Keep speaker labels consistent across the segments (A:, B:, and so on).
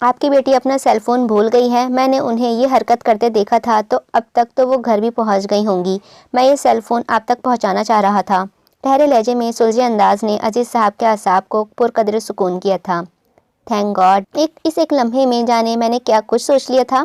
A: آپ کی بیٹی اپنا سیل فون بھول گئی ہے، میں نے انہیں یہ حرکت کرتے دیکھا تھا تو اب تک تو وہ گھر بھی پہنچ گئی ہوں گی، میں یہ سیل فون آپ تک پہنچانا چاہ رہا تھا۔ ٹھہرے لہجے میں سلجھے انداز نے عزیز صاحب کے اعصاب کو پرقدر سکون کیا تھا۔ تھینک گاڈ، اس ایک لمحے میں جانے میں نے کیا کچھ سوچ لیا تھا۔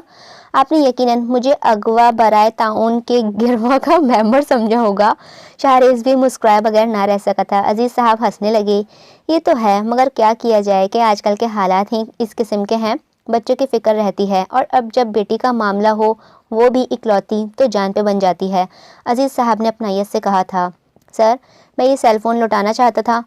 A: آپ نے یقیناً مجھے اغوا برائے تعاون کے گروہ کا ممبر سمجھا ہوگا۔ شہریز بھی مسکرائے بغیر نہ رہ سکا تھا۔ عزیز صاحب ہنسنے لگے۔ یہ تو ہے، مگر کیا کیا جائے کہ آج کل کے حالات ہی اس قسم کے ہیں، بچوں کی فکر رہتی ہے، اور اب جب بیٹی کا معاملہ ہو وہ بھی اکلوتی تو جان پہ بن جاتی ہے۔ عزیز صاحب نے اپنائیت سے کہا تھا، سر میں یہ سیل فون لوٹانا چاہتا تھا،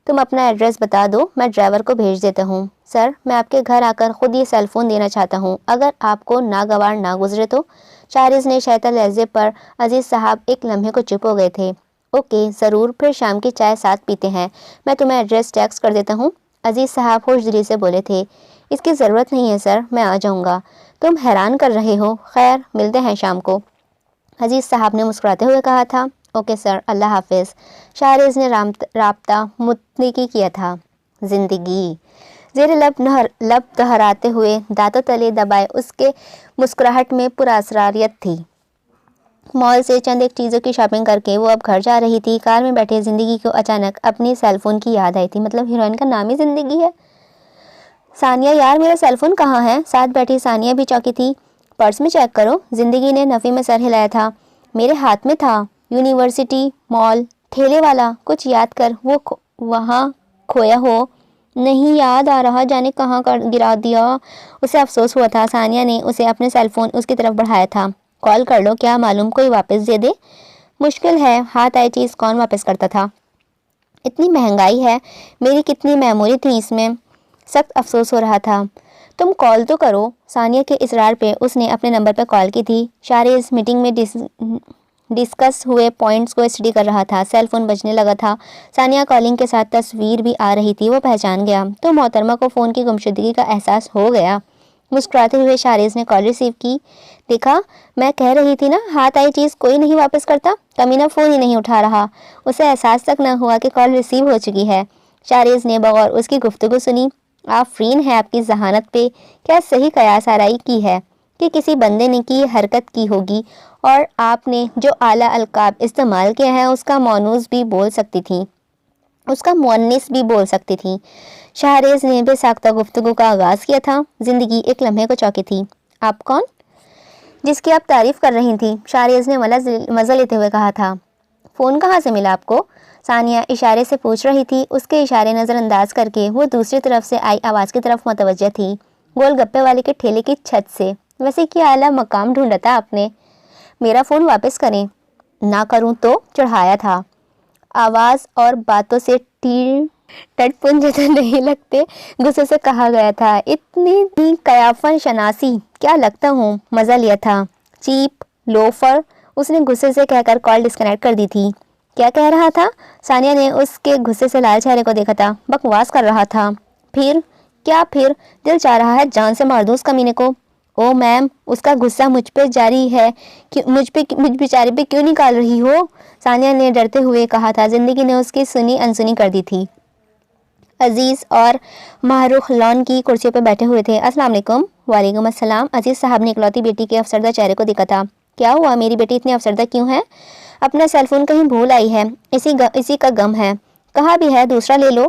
A: تم اپنا ایڈریس بتا دو، میں ڈرائیور کو بھیج دیتا ہوں۔ سر میں آپ کے گھر آ کر خود یہ سیل فون دینا چاہتا ہوں، اگر آپ کو ناگوار نہ گزرے تو۔ شہریز نے شیطان لہجے پر عزیز صاحب ایک لمحے کو چپ ہو گئے تھے۔ اوکے ضرور، پھر شام کی چائے ساتھ پیتے ہیں، میں تمہیں ایڈریس ٹیکسٹ کر دیتا ہوں۔ عزیز صاحب خوش دلی سے بولے تھے، اس کی ضرورت نہیں ہے سر، میں آ جاؤں گا، تم حیران کر رہے ہو، خیر ملتے ہیں شام کو۔ عزیز صاحب نے مسکراتے ہوئے کہا تھا، اوکے سر، اللہ حافظ۔ شہریز نے رابطہ متنی کیا تھا۔ زندگی زیر لب دہراتے ہوئے دانتوں تلے دبائے اس کے مسکراہٹ میں پراسراریت تھی۔ مال سے چند ایک چیزوں کی شاپنگ کر کے وہ اب گھر جا رہی تھی۔ کار میں بیٹھے زندگی کو اچانک اپنی سیل فون کی یاد آئی تھی، مطلب ہیروئن کا نام ہی زندگی ہے۔ ثانیہ یار میرا سیل فون کہاں ہے؟ ساتھ بیٹھی ثانیہ بھی چوکی تھی۔ پرس میں چیک کرو، زندگی نے نفی میں سر ہلایا تھا۔ میرے ہاتھ میں تھا۔ یونیورسٹی، مال، ٹھیلے والا، کچھ یاد کر، وہ وہاں کھویا ہو؟ نہیں یاد آ رہا، جانے کہاں گرا دیا۔ اسے افسوس ہوا تھا ثانیہ نے اسے اپنے سیل فون اس کی طرف بڑھایا تھا۔ کال کر لو، کیا معلوم کوئی واپس دے دے۔ مشکل ہے، ہاتھ آئی چیز کون واپس کرتا تھا؟ اتنی مہنگائی ہے، میری کتنی میموری تھی اس میں، سخت افسوس ہو رہا تھا۔ تم کال تو کرو۔ ثانیہ کے اصرار پہ اس نے اپنے نمبر پہ کال کی تھی۔ شہریز میٹنگ میں ڈسکس ہوئے پوائنٹس کو اسٹڈی کر رہا تھا۔ سیل فون بجنے لگا تھا۔ ثانیہ کالنگ کے ساتھ تصویر بھی آ رہی تھی، وہ پہچان گیا تو محترمہ کو فون کی گمشدگی کا احساس ہو گیا۔ مسکراتے ہوئے شہریز نے کال ریسیو کی۔ دیکھا میں کہہ رہی تھی نا، ہاتھ آئی چیز کوئی نہیں واپس کرتا، کمینہ فون ہی نہیں اٹھا رہا۔ اسے احساس تک نہ ہوا کہ کال ریسیو ہو چکی ہے۔ شہریز نے بغور اس کی گفتگو سنی۔ آفرین ہے آپ کی ذہانت پہ، کیا صحیح قیاس آرائی کی ہے کہ کسی بندے نے کی حرکت کی ہوگی، اور آپ نے جو اعلیٰ القاب استعمال کیا ہے اس کا مونس بھی بول سکتی تھی۔ شہریز نے بے ساختہ گفتگو کا آغاز کیا تھا۔ زندگی ایک لمحے کو چوکی تھی۔ آپ کون؟ جس کی آپ تعریف کر رہی تھی، شہریز نے مزہ لیتے ہوئے کہا تھا۔ فون کہاں سے ملا آپ کو؟ ثانیہ اشارے سے پوچھ رہی تھی۔ اس کے اشارے نظر انداز کر کے وہ دوسری طرف سے آئی آواز کی طرف متوجہ تھی، گول گپے والے کے ٹھیلے کی چھت سے۔ ویسے کیا اعلیٰ مقام ڈھونڈا تھا آپ نے؟ میرا فون واپس کریں۔ نہ کروں تو؟ چڑھایا تھا۔ آواز اور باتوں سے ٹٹ پنجے تو نہیں لگتے، غصے سے کہا گیا تھا۔ اتنی قیافن شناسی، کیا لگتا ہوں، مزہ لیا تھا، چیپ لوفر، اس نے غصے سے کہہ کر کال ڈسکنیکٹ کر دی تھی۔ کیا کہہ رہا تھا؟ ثانیہ نے اس کے غصے سے لال چہرے کو دیکھا تھا۔ بکواس کر رہا تھا۔ پھر کیا؟ پھر دل چاہ رہا ہے جان سے مار دوں اس کمینے کو۔ او میم، اس کا غصہ مجھ پہ جاری ہے، مجھ بیچارے پہ کیوں نکال رہی ہو؟ ثانیہ نے ڈرتے ہوئے کہا تھا۔ زندگی نے اس کی سنی انسنی کر دی تھی۔ عزیز اور ماہروخ لان کی کرسیوں پہ بیٹھے ہوئے تھے۔ السلام علیکم۔ وعلیکم السلام۔ عزیز صاحب نے اکلوتی بیٹی کے افسردہ چہرے کو دیکھا تھا۔ کیا ہوا، میری بیٹی اتنی افسردہ کیوں ہے؟ اپنا سیل فون کہیں بھول آئی ہے، اسی کا غم ہے۔ کہا بھی ہے دوسرا لے لو۔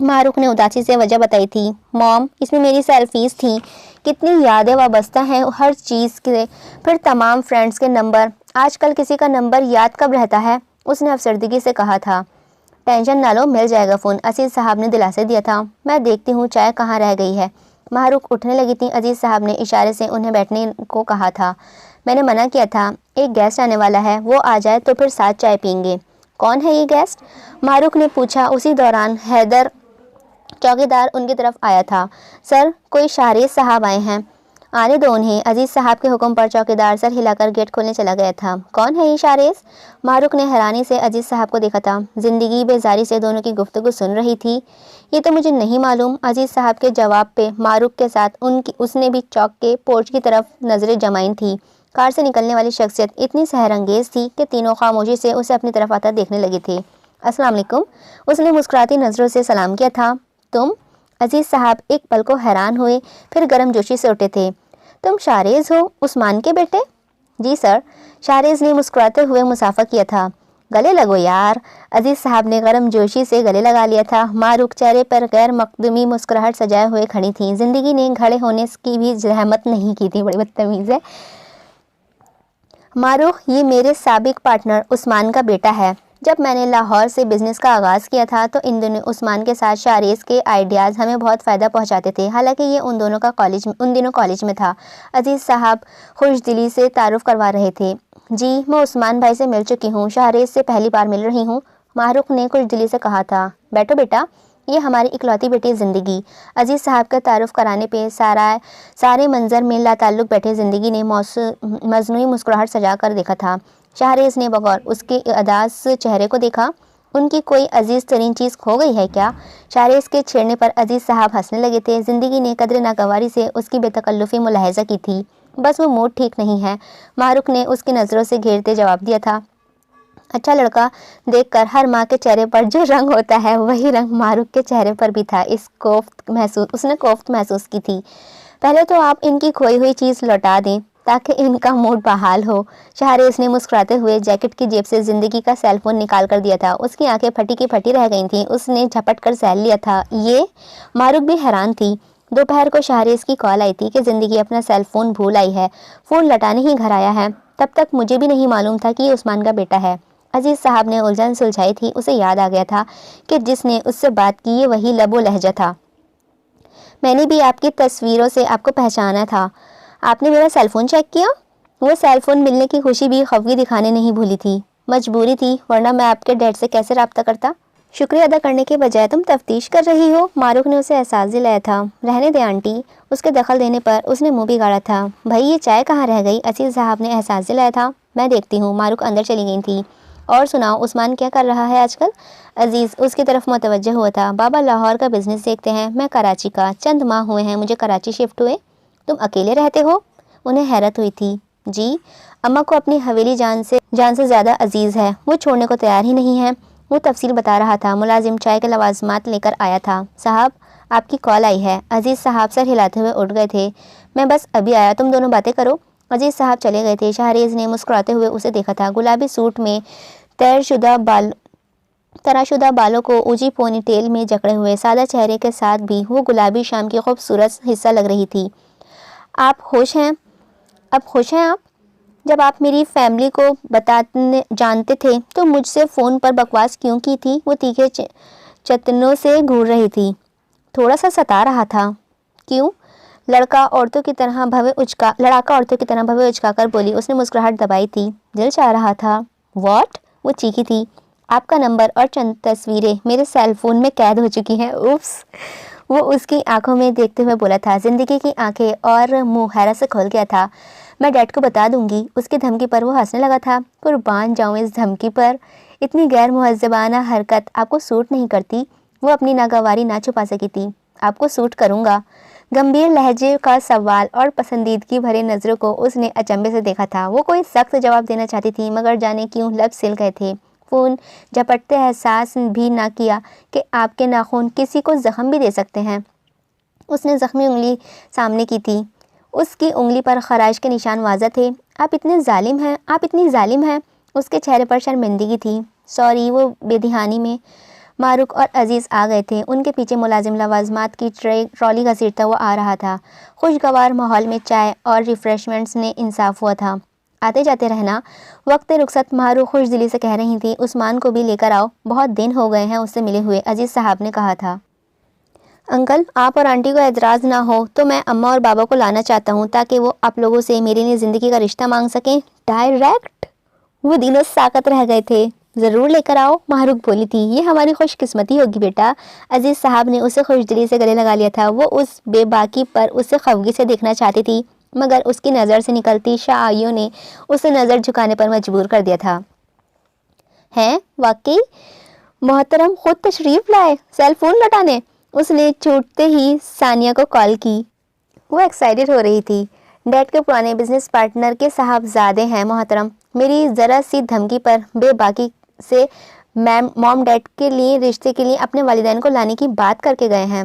A: ماہروخ نے اداسی سے وجہ بتائی تھی۔ موم، اس میں میری سیلفیز تھیں، کتنی یادیں وابستہ ہیں ہر چیز کے، پھر تمام فرینڈز کے نمبر، آج کل کسی کا نمبر یاد کب رہتا ہے؟ اس نے افسردگی سے کہا تھا۔ ٹینشن نہ لو، مل جائے گا فون، عزیز صاحب نے دلاسے دیا تھا۔ میں دیکھتی ہوں چائے کہاں رہ گئی ہے۔ ماہروخ اٹھنے لگی تھی۔ عزیز صاحب نے اشارے سے انہیں بیٹھنے کو کہا تھا۔ میں نے منع کیا تھا، ایک گیسٹ آنے والا ہے، وہ آ جائے تو پھر ساتھ چائے پئیں گے۔ کون ہے یہ گیسٹ؟ ماہروخ نے پوچھا۔ اسی دوران حیدر چوکیدار ان کی طرف آیا تھا۔ سر، کوئی شہریز صاحب آئے ہیں، آنے دو انہیں۔ عزیز صاحب کے حکم پر چوکیدار سر ہلا کر گیٹ کھولنے چلا گیا تھا۔ کون ہے یہ شہریز؟ ماہروخ نے حیرانی سے عزیز صاحب کو دیکھا تھا۔ زندگی بیزاری سے دونوں کی گفتگو سن رہی تھی۔ یہ تو مجھے نہیں معلوم۔ عزیز صاحب کے جواب پہ ماہروخ کے ساتھ اس نے بھی چوک کے پورچ کی طرف نظریں جمائیں تھیں۔ کار سے نکلنے والی شخصیت اتنی سحر انگیز تھی کہ تینوں خاموشی سے اسے اپنی طرف آتا دیکھنے لگے تھے۔ السلام علیکم، اس نے مسکراتی نظروں سے سلام کیا تھا۔ تم؟ عزیز صاحب ایک پل کو حیران ہوئے، پھر گرم جوشی سے اٹھے تھے۔ تم شاہریز ہو، عثمان کے بیٹے؟ جی سر، شاہریز نے مسکراتے ہوئے مصافحہ کیا تھا۔ گلے لگو یار۔ عزیز صاحب نے گرم جوشی سے گلے لگا لیا تھا۔ معروق چہرے پر غیر مقدمی مسکراہٹ سجائے ہوئے کھڑی تھیں۔ زندگی نے کھڑے ہونے کی بھی زحمت نہیں کی تھی، بڑی بدتمیز ہے۔ معروق، یہ میرے سابق پارٹنر عثمان کا بیٹا ہے۔ جب میں نے لاہور سے بزنس کا آغاز کیا تھا تو ان دنوں عثمان کے ساتھ شاہریز کے آئیڈیاز ہمیں بہت فائدہ پہنچاتے تھے، حالانکہ یہ ان دنوں کالج میں تھا۔ عزیز صاحب خوش دلی سے تعارف کروا رہے تھے۔ جی، میں عثمان بھائی سے مل چکی ہوں، شاہریز سے پہلی بار مل رہی ہوں، معروق نے خوش دلی سے کہا تھا۔ بیٹھو بیٹا، یہ ہماری اکلوتی بیٹی زندگی۔ عزیز صاحب کا تعارف کرانے پہ سارے منظر میں لا تعلق بیٹھے زندگی نے مصنوعی مسکراہٹ سجا کر دیکھا تھا۔ شاہریز نے بغور اس کے اداس چہرے کو دیکھا۔ ان کی کوئی عزیز ترین چیز کھو گئی ہے کیا؟ شاہریز کے چھیڑنے پر عزیز صاحب ہنسنے لگے تھے۔ زندگی نے قدر ناگواری سے اس کی بے تکلفی ملاحظہ کی تھی۔ بس وہ موڈ ٹھیک نہیں ہے، معروق نے اس کی نظروں سے گھیرتے جواب دیا تھا۔ اچھا لڑکا دیکھ کر ہر ماں کے چہرے پر جو رنگ ہوتا ہے وہی رنگ معروق کے چہرے پر بھی تھا۔ اس نے کوفت محسوس کی تھی۔ پہلے تو آپ ان کی کھوئی ہوئی چیز لوٹا دیں تاکہ ان کا موڈ بحال ہو۔ شاہریز نے مسکراتے ہوئے جیکٹ کی جیب سے زندگی کا سیل فون نکال کر دیا تھا۔ اس کی آنکھیں پھٹی کی پھٹی رہ گئی تھیں۔ اس نے جھپٹ کر سیل لیا تھا۔ یہ معروق بھی حیران تھی۔ دوپہر کو شاہریز کی کال آئی تھی کہ زندگی اپنا سیل فون بھول آئی ہے، فون لٹانے ہی گھر آیا ہے۔ تب تک مجھے بھی نہیں معلوم تھا کہ یہ عثمان کا بیٹا ہے۔ عزیز صاحب نے الجھن سلجھائی تھی۔ اسے یاد آ گیا تھا کہ جس نے اس سے بات کی یہ وہی لب و لہجہ تھا۔ میں نے بھی آپ کی تصویروں سے آپ کو پہچانا تھا۔ آپ نے میرا سیل فون چیک کیا؟ وہ سیل فون ملنے کی خوشی بھی خفگی دکھانے نہیں بھولی تھی۔ مجبوری تھی، ورنہ میں آپ کے ڈیڈ سے کیسے رابطہ کرتا؟ شکریہ ادا کرنے کے بجائے تم تفتیش کر رہی ہو، معروق نے اسے احساس دلایا تھا۔ رہنے دے آنٹی، اس کے دخل دینے پر اس نے منہ بگاڑا تھا۔ بھائی یہ چائے کہاں رہ گئی؟ عزیز صاحب نے احساس دلایا تھا۔ میں دیکھتی ہوں، معروق اندر چلی گئی تھی۔ اور سناؤ، عثمان کیا کر رہا ہے آج کل؟ عزیز اس کی طرف متوجہ ہوا تھا۔ بابا لاہور کا بزنس دیکھتے ہیں، میں کراچی کا، چند ماہ ہوئے ہیں مجھے کراچی شفٹ ہوئے۔ تم اکیلے رہتے ہو؟ انہیں حیرت ہوئی تھی۔ جی، اماں کو اپنی حویلی جان سے زیادہ عزیز ہے، وہ چھوڑنے کو تیار ہی نہیں ہے۔ وہ تفصیل بتا رہا تھا۔ ملازم چائے کے لوازمات لے کر آیا تھا۔ صاحب، آپ کی کال آئی ہے۔ عزیز صاحب سر ہلاتے ہوئے اٹھ گئے تھے۔ میں بس ابھی آیا، تم دونوں باتیں کرو۔ عزیز صاحب چلے گئے تھے۔ شاہریز نے مسکراتے ہوئے اسے دیکھا تھا۔ گلابی سوٹ میں طرح شدہ بالوں کو اونچی پونی ٹیل میں جکڑے ہوئے سادہ چہرے کے ساتھ بھی وہ گلابی شام کی خوبصورت حصہ لگ رہی تھی۔ آپ خوش ہیں؟ اب خوش ہیں آپ؟ جب آپ میری فیملی کو جانتے تھے تو مجھ سے فون پر بکواس کیوں کی تھی؟ وہ تیکھے چتنوں سے گھور رہی تھی۔ تھوڑا سا ستا رہا تھا۔ کیوں؟ لڑاکا عورتوں کی طرح بھویں اچکا کر بولی۔ اس نے مسکراہٹ دبائی تھی۔ دل چاہ رہا تھا۔ واٹ؟ وہ چیخی تھی۔ آپ کا نمبر اور چند تصویریں میرے سیل فون میں قید ہو چکی ہیں۔ اوپس، وہ اس کی آنکھوں میں دیکھتے ہوئے بولا تھا۔ زندگی کی آنکھیں اور منہ حیرت سے کھول گیا تھا۔ میں ڈیڈ کو بتا دوں گی۔ اس کی دھمکی پر وہ ہنسنے لگا تھا۔ قربان جاؤں اس دھمکی پر، اتنی غیر مہذبانہ حرکت آپ کو سوٹ نہیں کرتی۔ وہ اپنی ناگواری نہ چھپا سکی تھی۔ آپ کو سوٹ کروں گا؟ گمبھیر لہجے کا سوال اور پسندیدگی بھرے نظروں کو اس نے اچنبے سے دیکھا تھا۔ وہ کوئی سخت جواب دینا چاہتی تھی مگر جانے کیوں لب سل گئے تھے۔ فون جھپٹتے احساس بھی نہ کیا کہ آپ کے ناخن کسی کو زخم بھی دے سکتے ہیں۔ اس نے زخمی انگلی سامنے کی تھی۔ اس کی انگلی پر خراش کے نشان واضح تھے۔ آپ اتنی ظالم ہیں۔ اس کے چہرے پر شرمندگی تھی۔ سوری، وہ بے دہانی میں۔ معروق اور عزیز آ گئے تھے۔ ان کے پیچھے ملازم لوازمات کی ٹرالی گھسیٹتا ہوا آ رہا تھا۔ خوشگوار ماحول میں چائے اور ریفریشمنٹس نے انصاف ہوا تھا۔ آتے جاتے رہنا۔ وقت رخصت معروق خوش دلی سے کہہ رہی تھی۔ عثمان کو بھی لے کر آؤ، بہت دن ہو گئے ہیں اس سے ملے ہوئے، عزیز صاحب نے کہا تھا۔ انکل، آپ اور آنٹی کو اعتراض نہ ہو تو میں اماں اور بابا کو لانا چاہتا ہوں تاکہ وہ آپ لوگوں سے میرے لیے زندگی کا رشتہ مانگ سکیں۔ ڈائریکٹ؟ وہ دنوں ساکت رہ گئے تھے۔ ضرور لے کر آؤ، معروق بولی تھی۔ یہ ہماری خوش قسمتی ہوگی بیٹا۔ عزیز صاحب نے اسے خوش دلی سے گلے لگا لیا تھا۔ وہ اس بے باکی پر اسے خفگی سے دیکھنا چاہتی تھی مگر اس کی نظر سے نکلتی شعاعوں نے اسے نظر جھکانے پر مجبور کر دیا تھا۔ ہیں واقعی محترم خود تشریف لائے سیل فون لٹانے؟ اس نے چھوٹتے ہی ثانیہ کو کال کی۔ وہ ایکسائٹڈ ہو رہی تھی۔ ڈیڈ کے پرانے بزنس پارٹنر کے صاحبزادے ہیں محترم، میری ذرا سی دھمکی پر بے باکی سے موم ڈیڈ کے لیے رشتے کے لیے اپنے والدین کو لانے کی بات کر کے گئے ہیں۔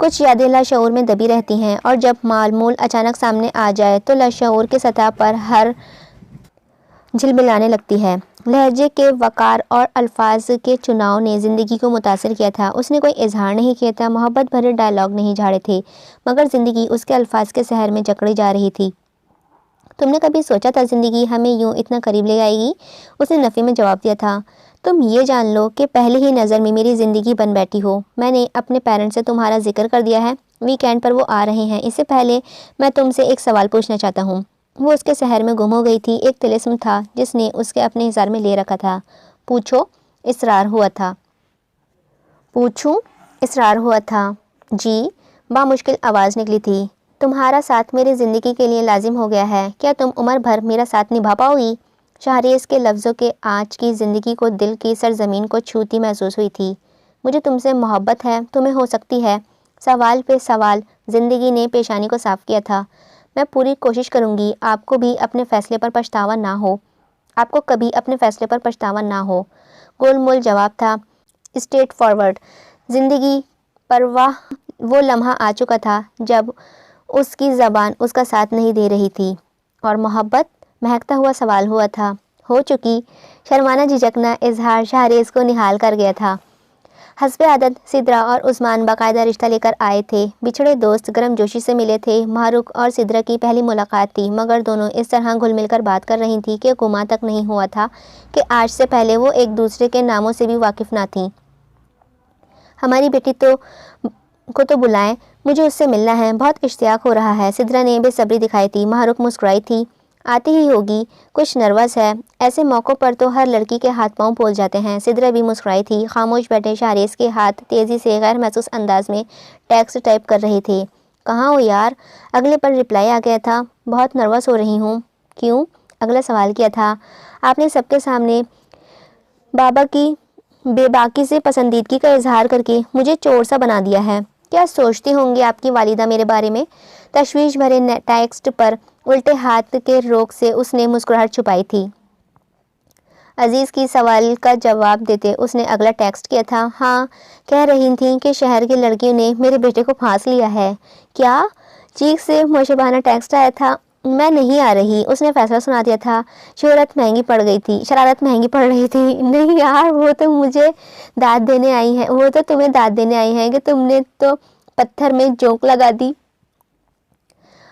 A: کچھ یادیں لاشعور میں دبی رہتی ہیں اور جب معمول اچانک سامنے آ جائے تو لاشعور کی سطح پر ہر جھلملانے لگتی ہے۔ لہجے کے وقار اور الفاظ کے چناؤ نے زندگی کو متاثر کیا تھا۔ اس نے کوئی اظہار نہیں کیا تھا، محبت بھرے ڈائلاگ نہیں جھاڑے تھے، مگر زندگی اس کے الفاظ کے سحر میں جکڑی جا رہی تھی۔ تم نے کبھی سوچا تھا زندگی ہمیں یوں اتنا قریب لے آئے گی؟ اس نے نفی میں جواب دیا تھا، تم یہ جان لو کہ پہلی ہی نظر میں میری زندگی بن بیٹھی ہو۔ میں نے اپنے پیرنٹس سے تمہارا ذکر کر دیا ہے، ویکینڈ پر وہ آ رہے ہیں۔ اس سے پہلے میں تم سے ایک سوال پوچھنا چاہتا ہوں۔ وہ اس کے سحر میں گم ہو گئی تھی۔ ایک طلسم تھا جس نے اس کے اپنے حصار میں لے رکھا تھا۔ پوچھو، اصرار ہوا تھا۔ پوچھوں، اصرار ہوا تھا۔ جی، بامشکل آواز نکلی تھی۔ تمہارا ساتھ میری زندگی کے لیے لازم ہو گیا ہے۔ کیا تم عمر بھر میرا ساتھ نبھا پاؤ گی؟ شہریز کے لفظوں کے آج کی زندگی کو دل کی سرزمین کو چھوتی محسوس ہوئی تھی۔ مجھے تم سے محبت ہے، تمہیں ہو سکتی ہے؟ سوال پہ سوال زندگی نے پیشانی کو صاف کیا تھا۔ میں پوری کوشش کروں گی آپ کو بھی اپنے فیصلے پر پچھتاوا نہ ہو۔ آپ کو کبھی اپنے فیصلے پر پچھتاوا نہ ہو۔ گول مول جواب تھا، اسٹریٹ فارورڈ۔ زندگی پرواہ وہ لمحہ آ چکا تھا جب اس کی زبان اس کا ساتھ نہیں دے رہی تھی، اور محبت مہکتا ہوا سوال ہوا تھا۔ ہو چکی شرمانا جھجکنا اظہار شہریز کو نہال کر گیا تھا۔ حسب عادت سدرا اور عثمان باقاعدہ رشتہ لے کر آئے تھے۔ بچھڑے دوست گرم جوشی سے ملے تھے۔ ماروق اور سدرا کی پہلی ملاقات تھی، مگر دونوں اس طرح گھل مل کر بات کر رہی تھیں کہ گمان تک نہیں ہوا تھا کہ آج سے پہلے وہ ایک دوسرے کے ناموں سے بھی واقف نہ تھیں۔ ہماری بیٹی کو تو بلائیں، مجھے اس سے ملنا ہے، بہت اشتیاق ہو رہا ہے۔ سدرا نے بے صبری دکھائی تھی۔ ماروق مسکرائی تھی، آتی ہی ہوگی، کچھ نروس ہے، ایسے موقعوں پر تو ہر لڑکی کے ہاتھ پاؤں پھول جاتے ہیں۔ سدرا بھی مسکرائی تھی۔ خاموش بیٹھے شہریز کے ہاتھ تیزی سے غیر محسوس انداز میں ٹیکسٹ ٹائپ کر رہے تھے۔ کہاں ہو یار؟ اگلے پر رپلائی آ گیا تھا، بہت نروس ہو رہی ہوں۔ کیوں؟ اگلا سوال کیا تھا، آپ نے سب کے سامنے بابا کی بے باکی سے پسندیدگی کا اظہار کر کے مجھے چور سا بنا دیا ہے۔ کیا سوچتی ہوں گی آپ کی والدہ میرے بارے میں؟ تشویش بھرے ٹیکسٹ پر الٹے ہاتھ کے روک سے اس نے مسکراہٹ چھپائی تھی۔ عزیز کی سوال کا جواب دیتے اس نے اگلا ٹیکسٹ کیا تھا، ہاں، کہہ رہی تھیں کہ شہر کی لڑکیوں نے میرے بیٹے کو پھانس لیا ہے۔ کیا؟ چیخ سے مشابہانہ ٹیکسٹ آیا تھا، میں نہیں آ رہی۔ اس نے فیصلہ سنا دیا تھا، شرارت مہنگی پڑ رہی تھی۔ نہیں یار، وہ تو مجھے داد دینے آئی ہیں، وہ تو تمہیں داد دینے آئی ہیں کہ تم نے تو پتھر میں جونک لگا دی۔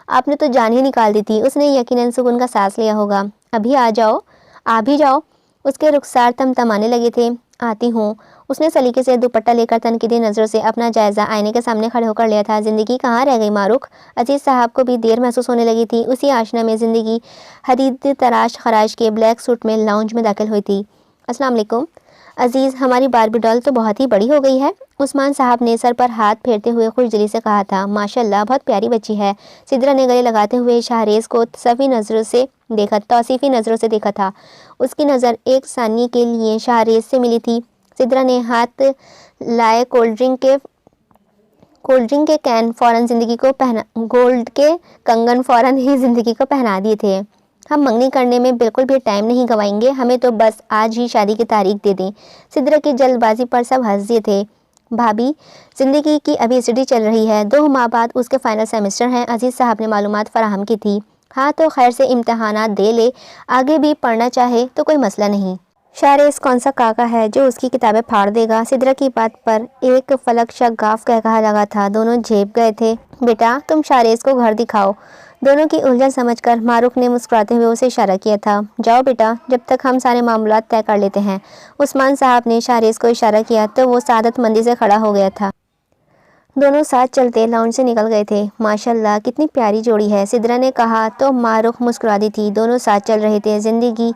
A: آپ نے تو جان ہی نکال دی تھی۔ اس نے یقیناً سکون کا سانس لیا ہوگا۔ ابھی آ جاؤ، آ بھی جاؤ۔ اس کے رخسار تمتمانے لگے تھے۔ آتی ہوں۔ اس نے سلیقے سے دوپٹہ لے کر تنقیدی نظروں سے اپنا جائزہ آئینے کے سامنے کھڑے ہو کر لیا تھا۔ زندگی کہاں رہ گئی ماروق؟ عزیز صاحب کو بھی دیر محسوس ہونے لگی تھی۔ اسی آشنا میں زندگی حدید تراش خراش کے بلیک سوٹ میں لاؤنج میں داخل ہوئی تھی۔ السلام علیکم عزیز، ہماری باربی ڈال تو بہت ہی بڑی ہو گئی ہے، عثمان صاحب نے سر پر ہاتھ پھیرتے ہوئے خوش دلی سے کہا تھا۔ ماشاءاللہ، بہت پیاری بچی ہے۔ سدرا نے گلے لگاتے ہوئے شہریز کو توصیفی نظروں سے دیکھا تھا۔ اس کی نظر ایک ثانیے کے لیے شہریز سے ملی تھی۔ سدرا نے ہاتھ لائے کولڈ ڈرنک کے کین گولڈ کے کنگن فوراً ہی زندگی کو پہنا دیے تھے۔ ہم منگنی کرنے میں بالکل بھی ٹائم نہیں گوائیں گے، ہمیں تو بس آج ہی شادی کی تاریخ دے دیں۔ سدرا کی جلد بازی پر سب ہنس دیے تھے۔ بھابی، زندگی کی ابھی اسٹڈی چل رہی ہے، 2 ماہ بعد اس کے فائنل سیمسٹر ہیں، عزیز صاحب نے معلومات فراہم کی تھی۔ ہاں تو خیر سے امتحانات دے لے، آگے بھی پڑھنا چاہے تو کوئی مسئلہ نہیں۔ شہریز کون سا کاکا ہے جو اس کی کتابیں پھاڑ دے گا؟ سدرا کی بات پر ایک فلک شگاف قہقہا لگا تھا۔ دونوں جھیپ گئے تھے۔ بیٹا، تم شہریز کو گھر دکھاؤ۔ دونوں کی الجھن سمجھ کر ماروق نے مسکراتے ہوئے اسے اشارہ کیا تھا۔ جاؤ بیٹا، جب تک ہم سارے معاملات طے کر لیتے ہیں۔ عثمان صاحب نے شہریز کو اشارہ کیا تو وہ سعادت مندی سے کھڑا ہو گیا تھا۔ دونوں ساتھ چلتے لاؤنج سے نکل گئے تھے۔ ماشاءاللہ، کتنی پیاری جوڑی ہے، سدرا نے کہا تو ماروق مسکرا دی تھی۔ دونوں ساتھ چل رہے تھے۔ زندگی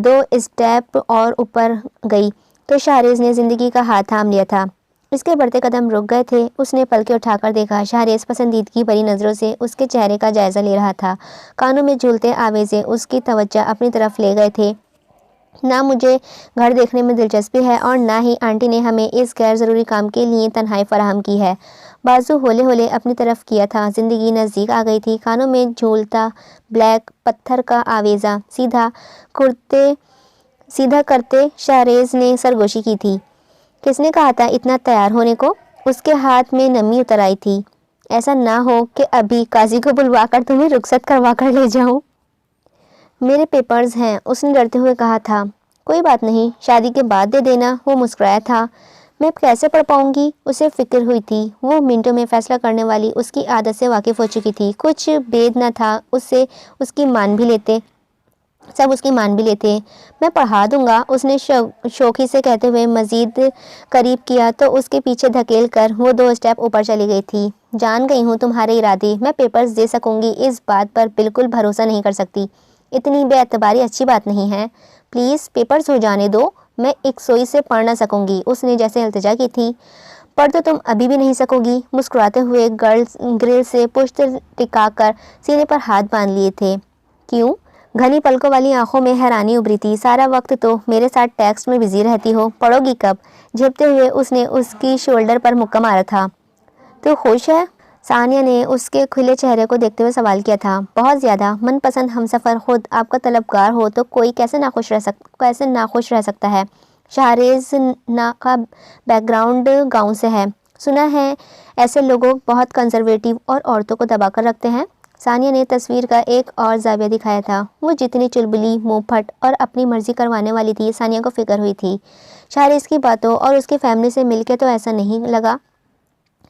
A: 2 اسٹیپ اور اوپر گئی تو شہریز نے زندگی کا ہاتھ تھام لیا تھا۔ اس کے بڑھتے قدم رک گئے تھے۔ اس نے پلکیں اٹھا کر دیکھا۔ شہریز پسندیدگی بھری نظروں سے اس کے چہرے کا جائزہ لے رہا تھا۔ کانوں میں جھولتے آویزے اس کی توجہ اپنی طرف لے گئے تھے۔ نہ مجھے گھر دیکھنے میں دلچسپی ہے اور نہ ہی آنٹی نے ہمیں اس غیر ضروری کام کے لیے تنہائی فراہم کی ہے۔ بازو ہولے ہولے اپنی طرف کیا تھا۔ زندگی نزدیک آ گئی تھی۔ کانوں میں جھولتا بلیک پتھر کا آویزہ سیدھا کرتے شہریز نے سرگوشی کی تھی۔ کس نے کہا تھا اتنا تیار ہونے کو؟ اس کے ہاتھ میں نمی اتر آئی تھی۔ ایسا نہ ہو کہ ابھی قاضی کو بلوا کر تمہیں رخصت کروا کر لے جاؤں۔ میرے پیپرز ہیں، اس نے ڈرتے ہوئے کہا تھا۔ کوئی بات نہیں، شادی کے بعد دے دینا، وہ مسکرایا تھا۔ میں کیسے پڑھ پاؤں گی؟ اسے فکر ہوئی تھی۔ وہ منٹوں میں فیصلہ کرنے والی اس کی عادت سے واقف ہو چکی تھی۔ کچھ بید نہ تھا، سب اس کی مان بھی لیتے۔ میں پڑھا دوں گا، اس نے شوخی سے کہتے ہوئے مزید قریب کیا تو اس کے پیچھے دھکیل کر وہ 2 اسٹیپ اوپر چلی گئی تھی۔ جان گئی ہوں تمہارے ارادے، میں پیپرز دے سکوں گی اس بات پر بالکل بھروسہ نہیں کر سکتی۔ اتنی بے اعتباری اچھی بات نہیں ہے، پلیز پیپرز ہو جانے دو، میں ایک سوئی سے پڑھ نہ سکوں گی، اس نے جیسے التجا کی تھی۔ پڑھ تو تم ابھی بھی نہیں سکو گی، مسکراتے ہوئے گرل سے پشت ٹکا کر سینے پر ہاتھ باندھ لیے تھے۔ کیوں؟ گھنی پلکوں والی آنکھوں میں حیرانی ابھری تھی۔ سارا وقت تو میرے ساتھ ٹیکسٹ میں بزی رہتی ہو، پڑھو گی کب؟ جھپتے ہوئے اس نے اس کی شولڈر پر مکہ مارا تھا۔ تو خوش ہے؟ ثانیہ نے اس کے کھلے چہرے کو دیکھتے ہوئے سوال کیا تھا۔ بہت زیادہ، من پسند ہمسفر خود آپ کا طلبگار ہو تو کوئی کیسے ناخوش رہ سکتا ہے؟ شہریز کا بیک گراؤنڈ گاؤں سے ہے، سنا ہے ایسے لوگوں بہت کنزرویٹو اور عورتوں کو دبا کر رکھتے ہیں۔ ثانیہ نے تصویر کا ایک اور زاویہ دکھایا تھا۔ وہ جتنی چلبلی، منہ پھٹ اور اپنی مرضی کروانے والی تھی، ثانیہ کو فکر ہوئی تھی۔ شہریز کی باتوں اور اس کی فیملی سے مل کے تو ایسا نہیں لگا۔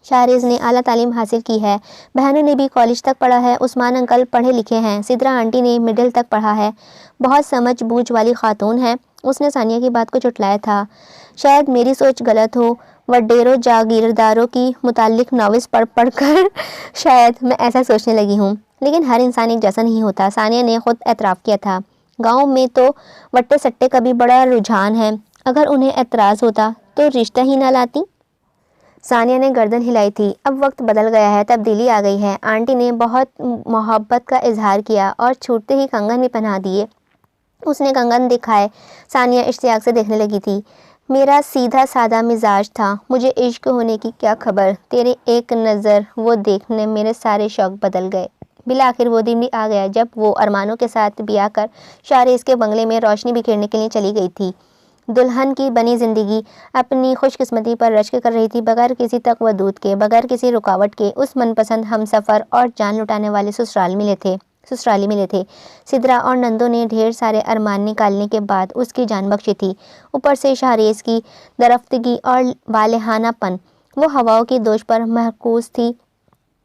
A: شہریز نے اعلیٰ تعلیم حاصل کی ہے، بہنوں نے بھی کالج تک پڑھا ہے، عثمان انکل پڑھے لکھے ہیں، سدرا آنٹی نے مڈل تک پڑھا ہے، بہت سمجھ بوجھ والی خاتون ہے۔ اس نے ثانیہ کی بات کو جھٹلایا تھا۔ شاید میری سوچ غلط ہو، وڈیروں جاگیرداروں کی متعلق ناولز پڑھ کر شاید میں ایسا سوچنے لگی ہوں، لیکن ہر انسان ایک جیسا نہیں ہوتا، ثانیہ نے خود اعتراف کیا تھا۔ گاؤں میں تو وٹے سٹے کا بھی بڑا رجحان ہے، اگر انہیں اعتراض ہوتا تو رشتہ ہی نہ لاتی۔ ثانیہ نے گردن ہلائی تھی۔ اب وقت بدل گیا ہے، تبدیلی آ گئی ہے۔ آنٹی نے بہت محبت کا اظہار کیا اور چھوٹتے ہی کنگن بھی پہنا دیے۔ اس نے کنگن دکھائے۔ ثانیہ اشتیاق سے دیکھنے لگی تھی۔ میرا سیدھا سادہ مزاج تھا، مجھے عشق ہونے کی کیا خبر، تیرے ایک نظر وہ دیکھنے میرے سارے شوق بدل گئے۔ بالآخر وہ دن بھی آ گیا جب وہ ارمانوں کے ساتھ بیاہ کر شہریز کے بنگلے میں روشنی بکھیرنے کے لیے چلی گئی تھی۔ دلہن کی بنی زندگی اپنی خوش قسمتی پر رشک کر رہی تھی، بغیر کسی تقویدود کے، بغیر کسی رکاوٹ کے۔ اس من پسند ہمسفر اور جان لٹانے والے سسرالی ملے تھے۔ سدرا اور نندو نے ڈھیر سارے ارمان نکالنے کے بعد اس کی جان بخشی تھی۔ اوپر سے شہریز کی درفتگی اور والہانہ پن، وہ ہواؤں کی دوش پر محکوز تھی۔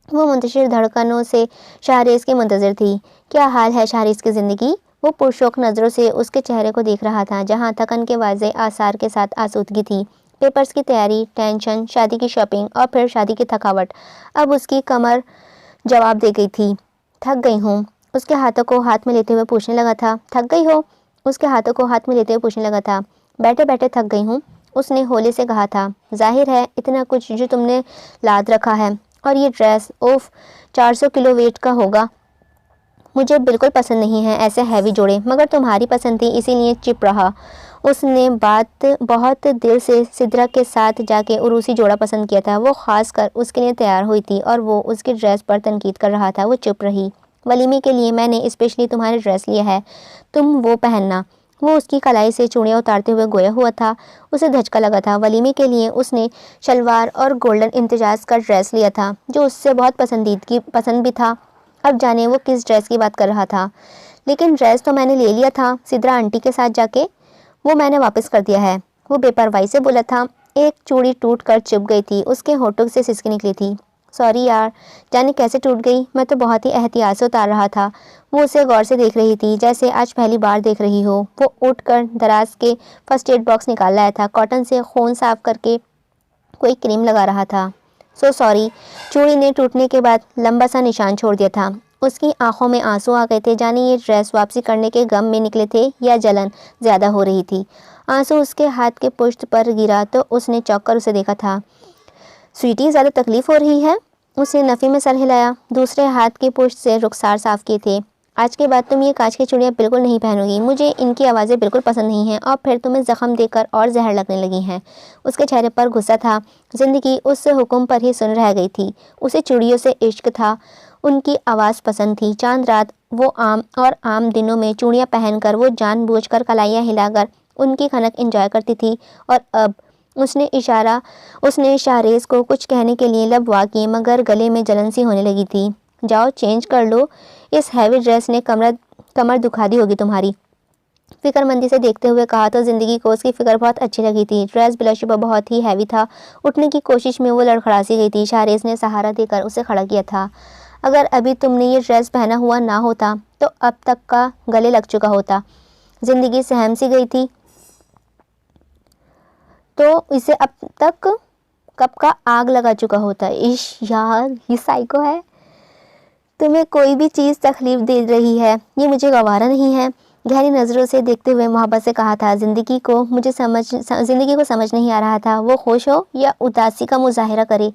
A: وہ منتشر دھڑکنوں سے شہریز کے منتظر تھی۔ کیا حال ہے شہریز کی زندگی؟ وہ پرشوق نظروں سے اس کے چہرے کو دیکھ رہا تھا، جہاں تھکن کے واضح آثار کے ساتھ آسودگی تھی۔ پیپرز کی تیاری، ٹینشن، شادی کی شاپنگ اور پھر شادی کی تھکاوٹ، اب اس کی کمر جواب دے گئی تھی۔ تھک گئی ہوں، اس کے ہاتھوں کو ہاتھ میں لیتے ہوئے پوچھنے لگا تھا۔ تھک گئی ہو؟ اس کے ہاتھوں کو ہاتھ میں لیتے ہوئے پوچھنے لگا تھا۔ بیٹھے بیٹھے تھک گئی ہوں، اس نے ہولے سے کہا تھا۔ ظاہر ہے اتنا کچھ جو تم نے لاد رکھا ہے، اور یہ ڈریس، اوف، 400 کلو ویٹ کا ہوگا۔ مجھے بالکل پسند نہیں ہے ایسے ہیوی جوڑے، مگر تمہاری پسند تھی اسی لیے چپ رہا۔ اس نے بہت دل سے سدرا کے ساتھ جا کے عروسی جوڑا پسند کیا تھا، وہ خاص کر اس کے لیے تیار ہوئی تھی اور وہ اس کی ڈریس پر تنقید کر رہا تھا۔ وہ چپ رہی۔ ولیمے کے لیے میں نے اسپیشلی تمہاری ڈریس لیا ہے، تم وہ پہننا۔ وہ اس کی کلائی سے چوڑیاں اتارتے ہوئے گویا ہوا تھا۔ اسے دھچکا لگا تھا۔ ولیمے کے لیے اس نے شلوار اور گولڈن امتزاج کا ڈریس لیا تھا، جو اس سے بہت پسند بھی تھا۔ اب جانے وہ کس ڈریس کی بات کر رہا تھا۔ لیکن ڈریس تو میں نے لے لیا تھا سدرا آنٹی کے ساتھ جا کے، وہ میں نے واپس کر دیا ہے، وہ بے پرواہی سے بولا تھا۔ ایک چوڑی ٹوٹ کر چپ گئی تھی، اس کے ہونٹوں سے سسکی نکلی تھی۔ سوری یار، جانے کیسے ٹوٹ گئی، میں تو بہت ہی احتیاط سے اتار رہا تھا۔ وہ اسے غور سے دیکھ رہی تھی، جیسے آج پہلی بار دیکھ رہی ہو۔ وہ اٹھ کر دراز کے فرسٹ ایڈ باکس نکال لایا تھا، کاٹن سے خون صاف کر کے کوئی کریم لگا رہا تھا۔ So sorry. چوڑی نے ٹوٹنے کے بعد لمبا سا نشان چھوڑ دیا تھا۔ اس کی آنکھوں میں آنسو آ گئے تھے، جانے یہ ڈریس واپسی کرنے کے غم میں نکلے تھے یا جلن زیادہ ہو رہی تھی۔ آنسو اس کے ہاتھ کے پشت پر گرا تو اس نے چونک کر اسے دیکھا تھا۔ سویٹی، زیادہ تکلیف ہو رہی ہے؟ اس نے نفی میں سر ہلایا، دوسرے ہاتھ کی پشت سے رخسار صاف کیے تھے۔ آج کے بعد تم یہ کانچ کی چوڑیاں بالکل نہیں پہنو گی، مجھے ان کی آوازیں بالکل پسند نہیں ہیں، اور پھر تمہیں زخم دے کر اور زہر لگنے لگی ہیں۔ اس کے چہرے پر غصہ تھا۔ زندگی اس سے حکم پر ہی سن رہ گئی تھی۔ اسے چوڑیوں سے عشق تھا، ان کی آواز پسند تھی۔ چاند رات وہ عام دنوں میں چوڑیاں پہن کر، وہ جان بوجھ کر کلائیاں ہلا کر ان کی کھنک انجوائے کرتی تھی، اور اب اس نے شہریز کو کچھ کہنے کے لیے لب وا کیے مگر گلے میں جلن سی ہونے لگی تھی۔ جاؤ چینج کر لو، اس ہیوی ڈریس نے کمر دکھا دی ہوگی تمہاری۔ فکر مندی سے دیکھتے ہوئے کہا تو زندگی کو اس کی فکر بہت اچھی لگی تھی۔ ڈریس بلا شبہ بہت ہی ہیوی تھا۔ اٹھنے کی کوشش میں وہ لڑکھڑا سی گئی تھی۔ شہریز نے سہارا دے کر اسے کھڑا کیا تھا۔ اگر ابھی تم نے یہ ڈریس پہنا ہوا نہ ہوتا تو اب تک کا گلے لگ چکا ہوتا۔ زندگی سہم سی گئی تھی تو اسے اب تک کب کا آگ لگا چکا ہوتا۔ یار یہ سائیکو ہے، تمہیں کوئی بھی چیز تکلیف دے رہی ہے، یہ مجھے گوارا نہیں ہے۔ گہری نظروں سے دیکھتے ہوئے محبت سے کہا تھا۔ زندگی کو سمجھ نہیں آ رہا تھا وہ خوش ہو یا اداسی کا مظاہرہ کرے۔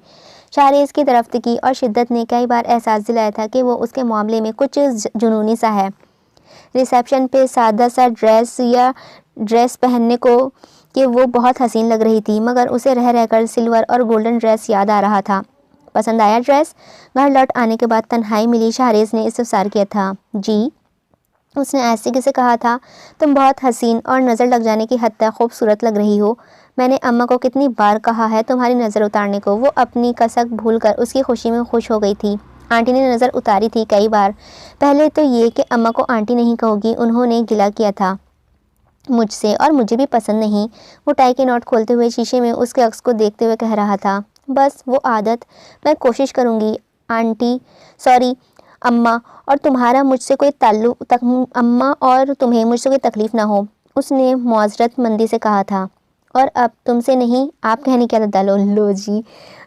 A: شہریز کی طرفتگی اور شدت نے کئی بار احساس دلایا تھا کہ وہ اس کے معاملے میں کچھ جنونی سا ہے۔ ریسیپشن پہ سادہ سا ڈریس پہننے کو کہ وہ بہت حسین لگ رہی تھی، مگر اسے رہ کر سلور اور گولڈن ڈریس یاد آ رہا تھا۔ پسند آیا ڈریس؟ گھر لوٹ آنے کے بعد تنہائی ملی، شہریز نے استفسار کیا تھا۔ جی، اس نے ایسے سے کہا تھا۔ تم بہت حسین اور نظر لگ جانے کی حد تک خوبصورت لگ رہی ہو۔ میں نے اماں کو کتنی بار کہا ہے تمہاری نظر اتارنے کو، وہ اپنی کسک بھول کر اس کی خوشی میں خوش ہو گئی تھی۔ آنٹی نے نظر اتاری تھی کئی بار، پہلے تو یہ کہ اماں کو آنٹی نہیں کہو گی، انہوں نے گلہ کیا تھا مجھ سے اور مجھے بھی پسند نہیں۔ وہ ٹائی کے نوٹ کھولتے ہوئے شیشے میں اس کے عکس کو دیکھتے ہوئے کہہ رہا تھا۔ بس وہ عادت، میں کوشش کروں گی اماں اور تمہیں مجھ سے کوئی تکلیف نہ ہو، اس نے معذرت مندی سے کہا تھا۔ اور اب تم سے نہیں، آپ کہنے کی عادت ڈالو۔ لو جی،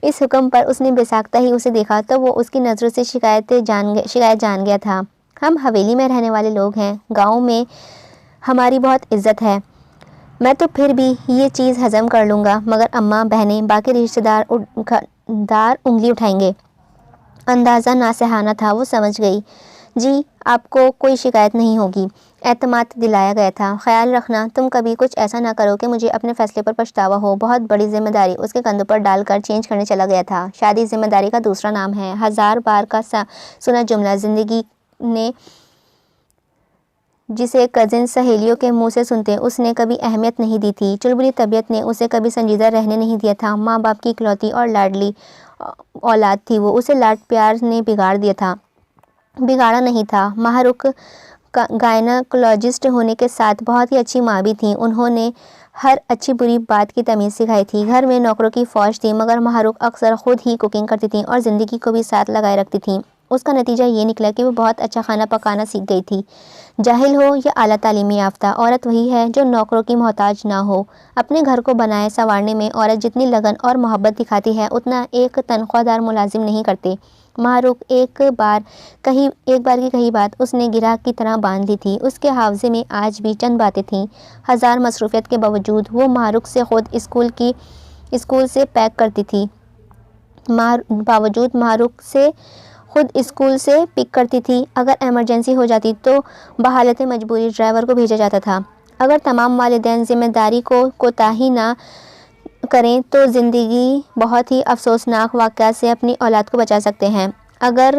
A: اس حکم پر اس نے بے ساختہ ہی اسے دیکھا تو وہ اس کی نظروں سے شکایت جان گیا تھا۔ ہم حویلی میں رہنے والے لوگ ہیں، گاؤں میں ہماری بہت عزت ہے، میں تو پھر بھی یہ چیز ہضم کر لوں گا، مگر اماں، بہنیں، باقی رشتہ دار انگلی اٹھائیں گے۔ اندازہ ناصحانہ تھا، وہ سمجھ گئی۔ جی، آپ کو کوئی شکایت نہیں ہوگی، اعتماد دلایا گیا تھا۔ خیال رکھنا تم کبھی کچھ ایسا نہ کرو کہ مجھے اپنے فیصلے پر پچھتاوا ہو۔ بہت بڑی ذمہ داری اس کے کندھوں پر ڈال کر چینج کرنے چلا گیا تھا۔ شادی ذمہ داری کا دوسرا نام ہے۔ ہزار بار کا سنا جملہ زندگی نے جسے کزن سہیلیوں کے منہ سے سنتے اس نے کبھی اہمیت نہیں دی تھی۔ چلبلی طبیعت نے اسے کبھی سنجیدہ رہنے نہیں دیا تھا۔ ماں باپ کی اکلوتی اور لاڈلی اولاد تھی وہ، اسے لاڈ پیار نے بگاڑا نہیں تھا۔ ماہ رخ گائنیکولوجسٹ ہونے کے ساتھ بہت ہی اچھی ماں بھی تھیں، انہوں نے ہر اچھی بری بات کی تمیز سکھائی تھی۔ گھر میں نوکروں کی فوج تھی، مگر ماہ رخ اکثر خود ہی کوکنگ کرتی تھیں اور زندگی کو بھی ساتھ لگائے رکھتی تھیں۔ اس کا نتیجہ یہ نکلا کہ وہ بہت اچھا کھانا پکانا سیکھ گئی تھی۔ جاہل ہو یا اعلیٰ تعلیم یافتہ، عورت وہی ہے جو نوکروں کی محتاج نہ ہو۔ اپنے گھر کو بنائے سنوارنے میں عورت جتنی لگن اور محبت دکھاتی ہے اتنا ایک تنخواہ دار ملازم نہیں کرتے۔ ماہ رخ ایک بار کی کہی بات اس نے گراہ کی طرح باندھ لی تھی۔ اس کے حافظے میں آج بھی چند باتیں تھیں۔ ہزار مصروفیت کے باوجود وہ ماہ رخ سے خود اسکول سے پک کرتی تھی۔ اگر ایمرجنسی ہو جاتی تو بحالت مجبوری ڈرائیور کو بھیجا جاتا تھا۔ اگر تمام والدین ذمہ داری کو کوتاہی نہ کریں تو زندگی بہت ہی افسوسناک واقعات سے اپنی اولاد کو بچا سکتے ہیں۔ اگر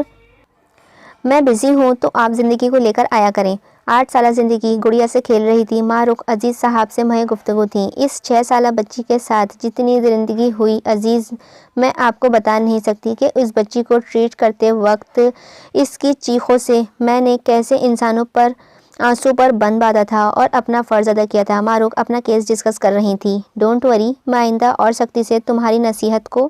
A: میں بزی ہوں تو آپ زندگی کو لے کر آیا کریں۔ 8 سالہ زندگی گڑیا سے کھیل رہی تھی۔ ماہ رخ عزیز صاحب سے مہے گفتگو تھی۔ اس 6 سالہ بچی کے ساتھ جتنی درندگی ہوئی عزیز، میں آپ کو بتا نہیں سکتی کہ اس بچی کو ٹریٹ کرتے وقت اس کی چیخوں سے میں نے کیسے آنسو پر بند باندھا تھا اور اپنا فرض ادا کیا تھا۔ ماہ رخ اپنا کیس ڈسکس کر رہی تھی۔ ڈونٹ وری، میں آئندہ اور سختی سے تمہاری نصیحت کو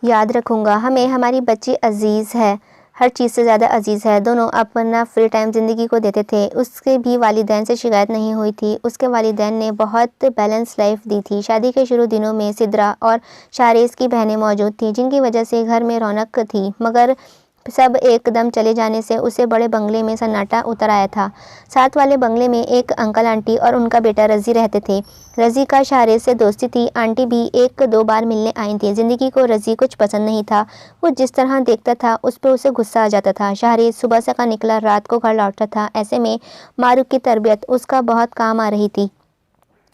A: یاد رکھوں گا۔ ہمیں ہماری بچی عزیز ہے، ہر چیز سے زیادہ عزیز ہے۔ دونوں اپنا فری ٹائم زندگی کو دیتے تھے۔ اس کے بھی والدین سے شکایت نہیں ہوئی تھی۔ اس کے والدین نے بہت بیلنس لائف دی تھی۔ شادی کے شروع دنوں میں سدرا اور شہریز کی بہنیں موجود تھیں، جن کی وجہ سے گھر میں رونق تھی، مگر سب ایک دم چلے جانے سے اسے بڑے بنگلے میں سناٹا اتر آیا تھا۔ ساتھ والے بنگلے میں ایک انکل آنٹی اور ان کا بیٹا رضی رہتے تھے۔ رضی کا شہریز سے دوستی تھی، آنٹی بھی 1-2 بار ملنے آئی تھیں۔ زندگی کو رضی کچھ پسند نہیں تھا، وہ جس طرح دیکھتا تھا اس پہ اسے غصہ آ جاتا تھا۔ شہریز صبح کا نکلا رات کو گھر لوٹتا تھا، ایسے میں ماہ رخ کی تربیت اس کا بہت کام آ رہی تھی۔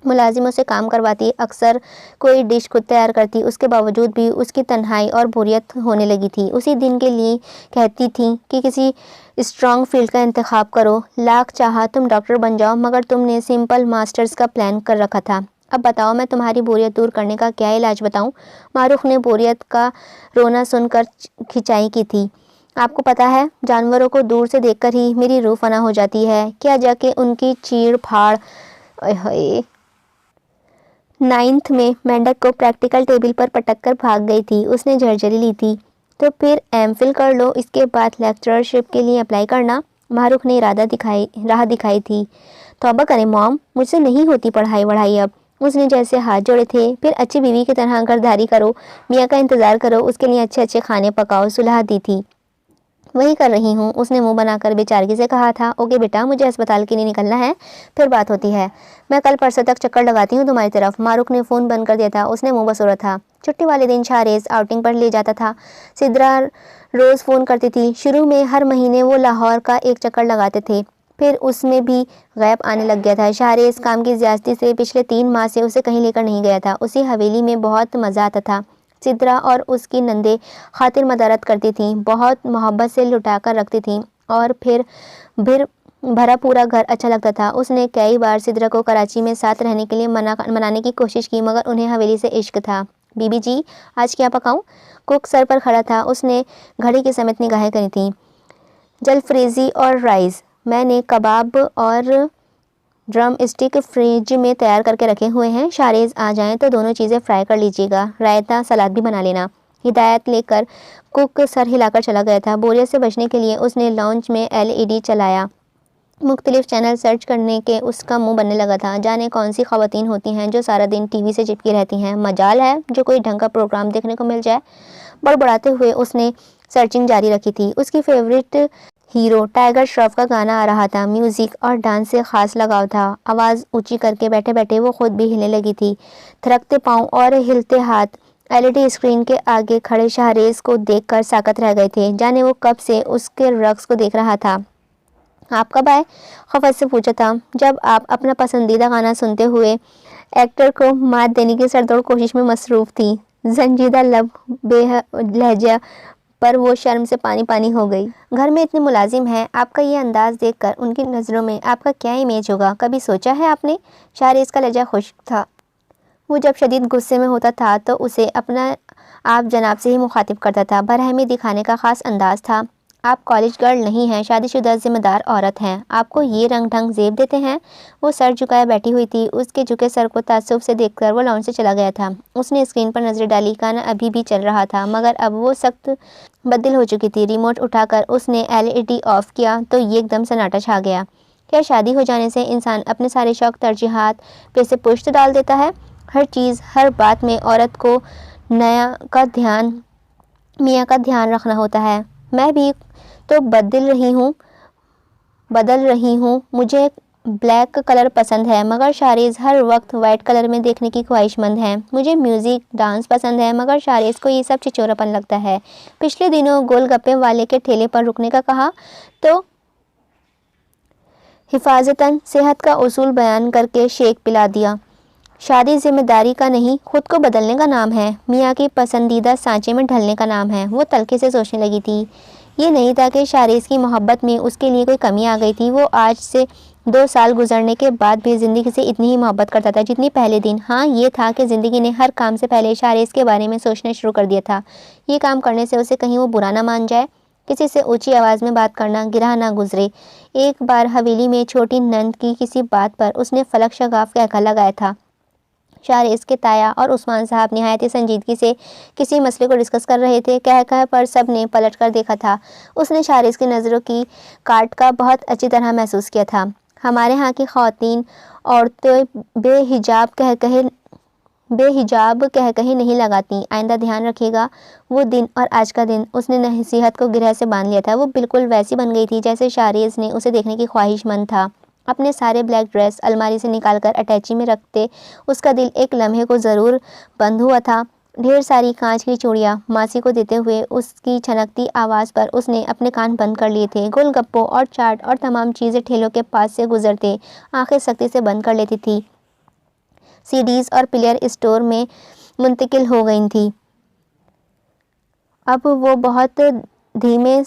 A: ملازموں سے کام کرواتی، اکثر کوئی ڈش خود تیار کرتی، اس کے باوجود بھی اس کی تنہائی اور بوریت ہونے لگی تھی۔ اسی دن کے لیے کہتی تھیں کہ کسی اسٹرانگ فیلڈ کا انتخاب کرو، لاکھ چاہا تم ڈاکٹر بن جاؤ، مگر تم نے سمپل ماسٹرز کا پلان کر رکھا تھا۔ اب بتاؤ میں تمہاری بوریت دور کرنے کا کیا علاج بتاؤں؟ معروف نے بوریت کا رونا سن کر کھنچائی کی تھی۔ آپ کو پتا ہے جانوروں کو دور سے دیکھ کر ہی میری روح فنا ہو جاتی ہے، کیا جا کے ان کی چیڑ پھاڑ۔ 9th میں مینڈک کو پریکٹیکل ٹیبل پر پٹک کر بھاگ گئی تھی، اس نے جھرجھری لی تھی۔ تو پھر ایم فل کر لو، اس کے بعد لیکچررشپ کے لیے اپلائی کرنا۔ معروف نے راہ دکھائی تھی۔ توبہ کریں موم، مجھ سے نہیں ہوتی پڑھائی اب۔ اس نے جیسے ہاتھ جوڑے تھے۔ پھر اچھی بیوی کی طرح گھرداری کرو، میاں کا انتظار کرو، اس کے لیے اچھے اچھے کھانے پکاؤ، صلاح دی تھی۔ وہی کر رہی ہوں، اس نے منہ بنا کر بیچارگی سے کہا تھا۔ اوکے بیٹا، مجھے اسپتال کے لیے نکلنا ہے، پھر بات ہوتی ہے۔ میں کل پرسوں تک چکر لگاتی ہوں تمہاری طرف۔ معروف نے فون بند کر دیا تھا، اس نے منہ بسورا تھا۔ چھٹی والے دن شاہریز آؤٹنگ پر لے جاتا تھا۔ سدرا روز فون کرتی تھی۔ شروع میں ہر مہینے وہ لاہور کا ایک چکر لگاتے تھے، پھر اس میں بھی غیب آنے لگ گیا تھا۔ شاہریز کام کی زیادتی سے پچھلے 3 ماہ سے اسے کہیں لے کر نہیں گیا تھا۔ اسی حویلی میں بہت مزہ آتا تھا۔ سدرا اور اس کی نندیں خاطر مدارت کرتی تھیں، بہت محبت سے لٹا کر رکھتی تھیں، اور پھر بھرا پورا گھر اچھا لگتا تھا۔ اس نے کئی بار سدرا کو کراچی میں ساتھ رہنے کے لیے منانے کی کوشش کی، مگر انہیں حویلی سے عشق تھا۔ بی بی جی، آج کیا پکاؤں؟ کک سر پر کھڑا تھا، اس نے گھڑی کی سمیت نگاہیں کری تھیں۔ جلفریزی اور رائس۔ میں نے کباب اور ڈرم اسٹک فریج میں تیار کر کے رکھے ہوئے ہیں، شاہریز آ جائیں تو دونوں چیزیں فرائی کر لیجیے گا، رائتا سلاد بھی بنا لینا۔ ہدایت لے کر کک سر ہلا کر چلا گیا تھا۔ بوریت سے بچنے کے لیے اس نے لاؤنج میں LED چلایا۔ مختلف چینل سرچ کرنے کے اس کا منہ بننے لگا تھا۔ جانے کون سی خواتین ہوتی ہیں جو سارا دن ٹی وی سے چپکی رہتی ہیں، مجال ہے جو کوئی ڈھنگ کا پروگرام دیکھنے کو مل جائے۔ بڑبڑاتے ہوئے اس نے سرچنگ جاری رکھی تھی۔ اس کی فیورٹ ہیرو ٹائیگر شراف کا گانا آ رہا تھا۔ میوزک اور ڈانس سے خاص لگاؤ تھا۔ آواز اونچی کر کے بیٹھے بیٹھے وہ خود بھی ہلنے لگی تھی۔ تھرکتے پاؤں اور ہلتے ہاتھ LED اسکرین کے آگے کھڑے شاہریز کو دیکھ کر ساکت رہ گئے تھے، جانے وہ کب سے اس کے رقص کو دیکھ رہا تھا۔ آپ کب آئے؟ خفت سے پوچھا تھا۔ جب آپ اپنا پسندیدہ گانا سنتے ہوئے ایکٹر کو مات دینے کی سرتوڑ کوشش میں مصروف تھی۔ زنجیدہ لب بے لہجہ پر وہ شرم سے پانی پانی ہو گئی۔ گھر میں اتنے ملازم ہیں، آپ کا یہ انداز دیکھ کر ان کی نظروں میں آپ کا کیا امیج ہوگا، کبھی سوچا ہے آپ نے؟ شاہریز کا لہجہ خشک تھا۔ وہ جب شدید غصے میں ہوتا تھا تو اسے اپنا آپ جناب سے ہی مخاطب کرتا تھا۔ برہمی دکھانے کا خاص انداز تھا۔ آپ کالج گرل نہیں ہیں، شادی شدہ ذمہ دار عورت ہیں، آپ کو یہ رنگ ڈھنگ زیب دیتے ہیں؟ وہ سر جھکائے بیٹھی ہوئی تھی۔ اس کے جھکے سر کو تعصب سے دیکھ کر وہ لاؤنج سے چلا گیا تھا۔ اس نے اسکرین پر نظر ڈالی، گانا ابھی بھی چل رہا تھا، مگر اب وہ سخت بددل ہو چکی تھی۔ ریموٹ اٹھا کر اس نے LED آف کیا تو ایک دم سناٹا چھا گیا۔ کیا شادی ہو جانے سے انسان اپنے سارے شوق ترجیحات پہ سے پشت ڈال دیتا ہے؟ ہر چیز ہر بات میں عورت کو میاں کا دھیان رکھنا ہوتا ہے۔ میں بھی تو بدل رہی ہوں، مجھے بلیک کلر پسند ہے، مگر شاہریز ہر وقت وائٹ کلر میں دیکھنے کی خواہش مند ہے۔ مجھے میوزک ڈانس پسند ہے، مگر شاہریز کو یہ سب چچوراپن لگتا ہے۔ پچھلے دنوں گول گپے والے کے ٹھیلے پر رکنے کا کہا تو حفاظتاً صحت کا اصول بیان کر کے شیک پلا دیا۔ شادی ذمہ داری کا نہیں، خود کو بدلنے کا نام ہے، میاں کی پسندیدہ سانچے میں ڈھلنے کا نام ہے۔ وہ تلخی سے سوچنے لگی تھی۔ یہ نہیں تھا کہ شاہریز کی محبت میں اس کے لیے کوئی کمی آ گئی تھی۔ وہ آج سے 2 سال گزرنے کے بعد بھی زندگی سے اتنی ہی محبت کرتا تھا جتنی پہلے دن۔ ہاں، یہ تھا کہ زندگی نے ہر کام سے پہلے شاہریز کے بارے میں سوچنا شروع کر دیا تھا۔ یہ کام کرنے سے اسے کہیں وہ برا نہ مان جائے، کسی سے اونچی آواز میں بات کرنا گرہ نہ گزرے۔ ایک بار حویلی میں چھوٹی نند کی کسی بات پر اس نے فلک شگاف کہہ کر لگایا تھا۔ شاہریز کے تایا اور عثمان صاحب نہایت سنجیدگی سے کسی مسئلے کو ڈسکس کر رہے تھے، کہہ پر سب نے پلٹ کر دیکھا تھا۔ اس نے شاہریز کی نظروں کی کاٹ کا بہت اچھی طرح محسوس کیا تھا۔ ہمارے ہاں کی خواتین عورتیں بے حجاب کہہ کہیں نہیں لگاتی، آئندہ دھیان رکھے گا۔ وہ دن اور آج کا دن اس نے نصیحت کو گرہ سے باندھ لیا تھا۔ وہ بالکل ویسی بن گئی تھی جیسے شاہریز نے اسے دیکھنے کی خواہش مند تھا۔ اپنے سارے بلیک ڈریس الماری سے نکال کر اٹیچی میں رکھتے اس کا دل ایک لمحے کو ضرور بند ہوا تھا۔ ڈھیر ساری کانچ کی چوڑیاں ماسی کو دیتے ہوئے اس کی چھنکتی آواز پر اس نے اپنے کان بند کر لیے تھے۔ گول گپوں اور چاٹ اور تمام چیزیں ٹھیلوں کے پاس سے گزرتے آنکھیں سختی سے بند کر لیتی تھی۔ CDs اور پلیئر اسٹور میں منتقل ہو گئی تھی۔ اب وہ بہت دھیمے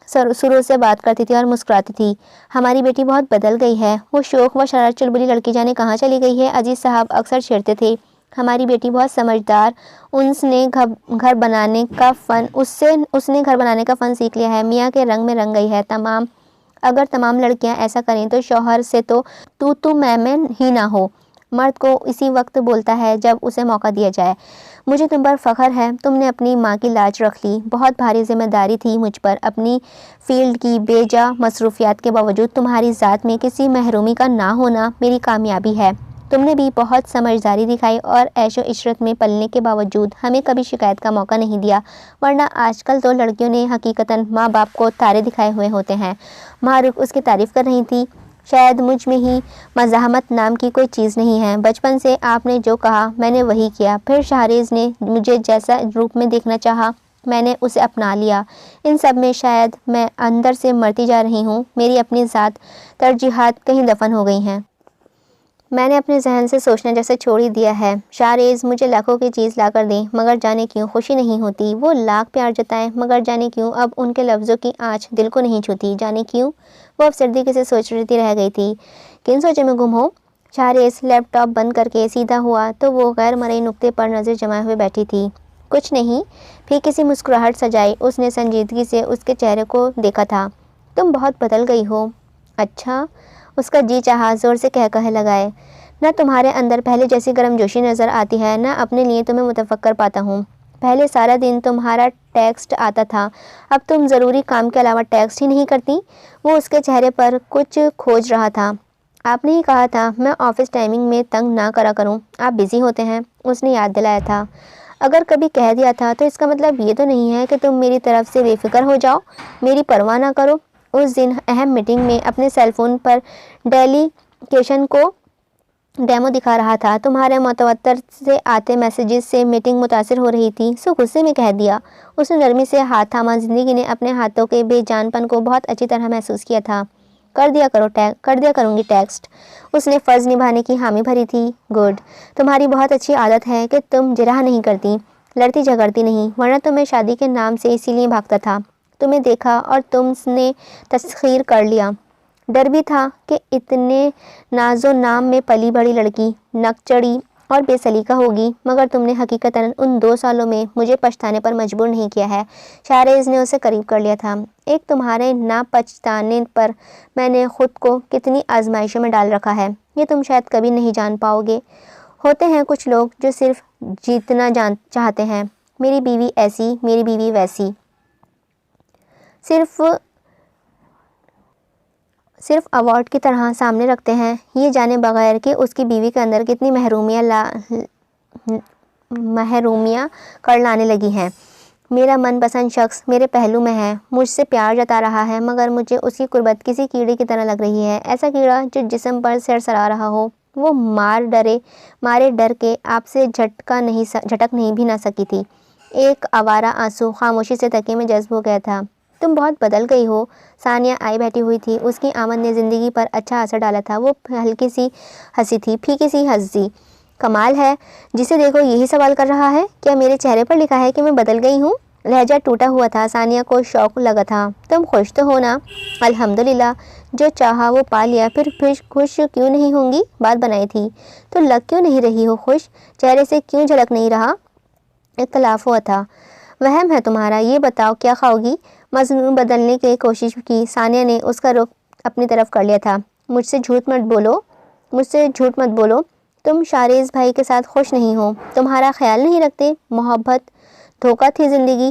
A: سروں سے بات کرتی تھی اور مسکراتی تھی۔ ہماری بیٹی بہت بدل گئی ہے، وہ شوخ و شرارت چلبلی لڑکی جانے کہاں چلی گئی ہے، عزیز صاحب اکثر چھیڑتے تھے۔ ہماری بیٹی بہت سمجھدار، اس نے گھر بنانے کا فن سیکھ لیا ہے، میاں کے رنگ میں رنگ گئی ہے۔ اگر تمام لڑکیاں ایسا کریں تو شوہر سے تو میں ہی نہ ہو۔ مرد کو اسی وقت بولتا ہے جب اسے موقع دیا جائے۔ مجھے تم پر فخر ہے، تم نے اپنی ماں کی لاج رکھ لی۔ بہت بھاری ذمہ داری تھی مجھ پر، اپنی فیلڈ کی بے جا مصروفیات کے باوجود تمہاری ذات میں کسی محرومی کا نہ ہونا میری کامیابی ہے۔ تم نے بھی بہت سمجھداری دکھائی اور عیش و عشرت میں پلنے کے باوجود ہمیں کبھی شکایت کا موقع نہیں دیا، ورنہ آج کل تو لڑکیوں نے حقیقتاً ماں باپ کو تارے دکھائے ہوئے ہوتے ہیں۔ مہرخ اس کی تعریف کر رہی تھی۔ شاید مجھ میں ہی مزاحمت نام کی کوئی چیز نہیں ہے، بچپن سے آپ نے جو کہا میں نے وہی کیا، پھر شاہریز نے مجھے جیسا روپ میں دیکھنا چاہا میں نے اسے اپنا لیا۔ ان سب میں شاید میں اندر سے مرتی جا رہی ہوں، میری اپنی ذات ترجیحات کہیں دفن ہو گئی ہیں۔ میں نے اپنے ذہن سے سوچنا جیسے چھوڑ ہی دیا ہے۔ شاہریز مجھے لاکھوں کی چیز لا کر دیں مگر جانے کیوں خوشی نہیں ہوتی، وہ لاکھ پیار جتائیں مگر جانے کیوں اب ان کے لفظوں کی آنچ دل کو نہیں چھوتی، جانے کیوں؟ وہ افسردگی سے سوچتی رہ گئی تھی۔ کن سوچے میں گم ہو؟ شاہریز لیپ ٹاپ بند کر کے سیدھا ہوا تو وہ غیر مرئی نقطے پر نظر جمائے ہوئے بیٹھی تھی۔ کچھ نہیں، پھر کسی مسکراہٹ سجائی، اس نے سنجیدگی سے اس کے چہرے کو دیکھا تھا۔ تم بہت بدل گئی ہو۔ اچھا؟ اس کا جی چاہا زور سے کہے لگائے۔ نہ تمہارے اندر پہلے جیسی گرم جوشی نظر آتی ہے، نہ اپنے لیے تمہیں متفکر پاتا ہوں۔ پہلے سارا دن تمہارا ٹیکسٹ آتا تھا، اب تم ضروری کام کے علاوہ ٹیکسٹ ہی نہیں کرتی۔ وہ اس کے چہرے پر کچھ کھوج رہا تھا۔ آپ نے ہی کہا تھا میں آفس ٹائمنگ میں تنگ نہ کرا کروں، آپ بزی ہوتے ہیں، اس نے یاد دلایا تھا۔ اگر کبھی کہہ دیا تھا تو اس کا مطلب یہ تو نہیں ہے کہ تم میری طرف سے بے فکر ہو جاؤ، میری پرواہ نہ کرو۔ اس دن اہم میٹنگ میں اپنے سیل فون پر ڈیلیگیشن کو ڈیمو دکھا رہا تھا، تمہارے متواتر سے آتے میسیجز سے میٹنگ متاثر ہو رہی تھی، سو غصے میں کہہ دیا۔ اس نے نرمی سے ہاتھ تھاما، زندگی نے اپنے ہاتھوں کے بے جان پن کو بہت اچھی طرح محسوس کیا تھا۔ کر دیا کروں گی ٹیکسٹ، اس نے فرض نبھانے کی حامی بھری تھی۔ گڈ، تمہاری بہت اچھی عادت ہے کہ تم جرح نہیں کرتی، لڑتی جھگڑتی نہیں، ورنہ تو میں شادی کے نام سے اسی لیے بھاگتا تھا، تمہیں دیکھا اور تم نے تسخیر کر لیا۔ ڈر بھی تھا کہ اتنے ناز و نام میں پلی بڑی لڑکی نکچڑی اور بے سلیقہ ہوگی، مگر تم نے حقیقتاً ان 2 سالوں میں مجھے پچھتانے پر مجبور نہیں کیا ہے۔ شاہریز نے اسے قریب کر لیا تھا۔ ایک تمہارے نہ پچھتانے پر میں نے خود کو کتنی آزمائشوں میں ڈال رکھا ہے، یہ تم شاید کبھی نہیں جان پاؤ گے۔ ہوتے ہیں کچھ لوگ جو صرف جیتنا چاہتے ہیں، میری بیوی ایسی، میری بیوی ویسی، صرف ایوارڈ کی طرح سامنے رکھتے ہیں، یہ جانے بغیر کہ اس کی بیوی کے اندر کتنی محرومیاں کر لانے لگی ہیں۔ میرا من پسند شخص میرے پہلو میں ہے، مجھ سے پیار جتا رہا ہے، مگر مجھے اس کی قربت کسی کیڑے کی طرح لگ رہی ہے، ایسا کیڑا جو جسم پر سرسرا رہا ہو۔ وہ مارے ڈر کے آپ سے جھٹک نہیں بھی نہ سکی تھی۔ ایک آوارہ آنسو خاموشی سے تکیے میں جذب ہو گیا تھا۔ تم بہت بدل گئی ہو۔ ثانیہ آئی بیٹھی ہوئی تھی، اس کی آمد نے زندگی پر اچھا اثر ڈالا تھا۔ وہ ہلکی سی ہنسی تھی، پھیکی سی ہنسی۔ کمال ہے، جسے دیکھو یہی سوال کر رہا ہے، کیا میرے چہرے پر لکھا ہے کہ میں بدل گئی ہوں؟ لہجہ ٹوٹا ہوا تھا، ثانیہ کو شوق لگا تھا۔ تم خوش تو ہو نا؟ الحمدللہ، جو چاہا وہ پا لیا، پھر خوش کیوں نہیں ہوں گی؟ بات بنائی تھی تو لگ کیوں نہیں رہی ہو خوش؟ چہرے سے کیوں جھلک نہیں رہا؟ اختلاف ہوا تھا۔ وہم ہے تمہارا، یہ بتاؤ کیا کھاؤ گی؟ مضمون بدلنے کی کوشش کی، ثانیہ نے اس کا رخ اپنی طرف کر لیا تھا۔ مجھ سے جھوٹ مت بولو، تم شاہریز بھائی کے ساتھ خوش نہیں ہو، تمہارا خیال نہیں رکھتے، محبت دھوکہ تھی زندگی،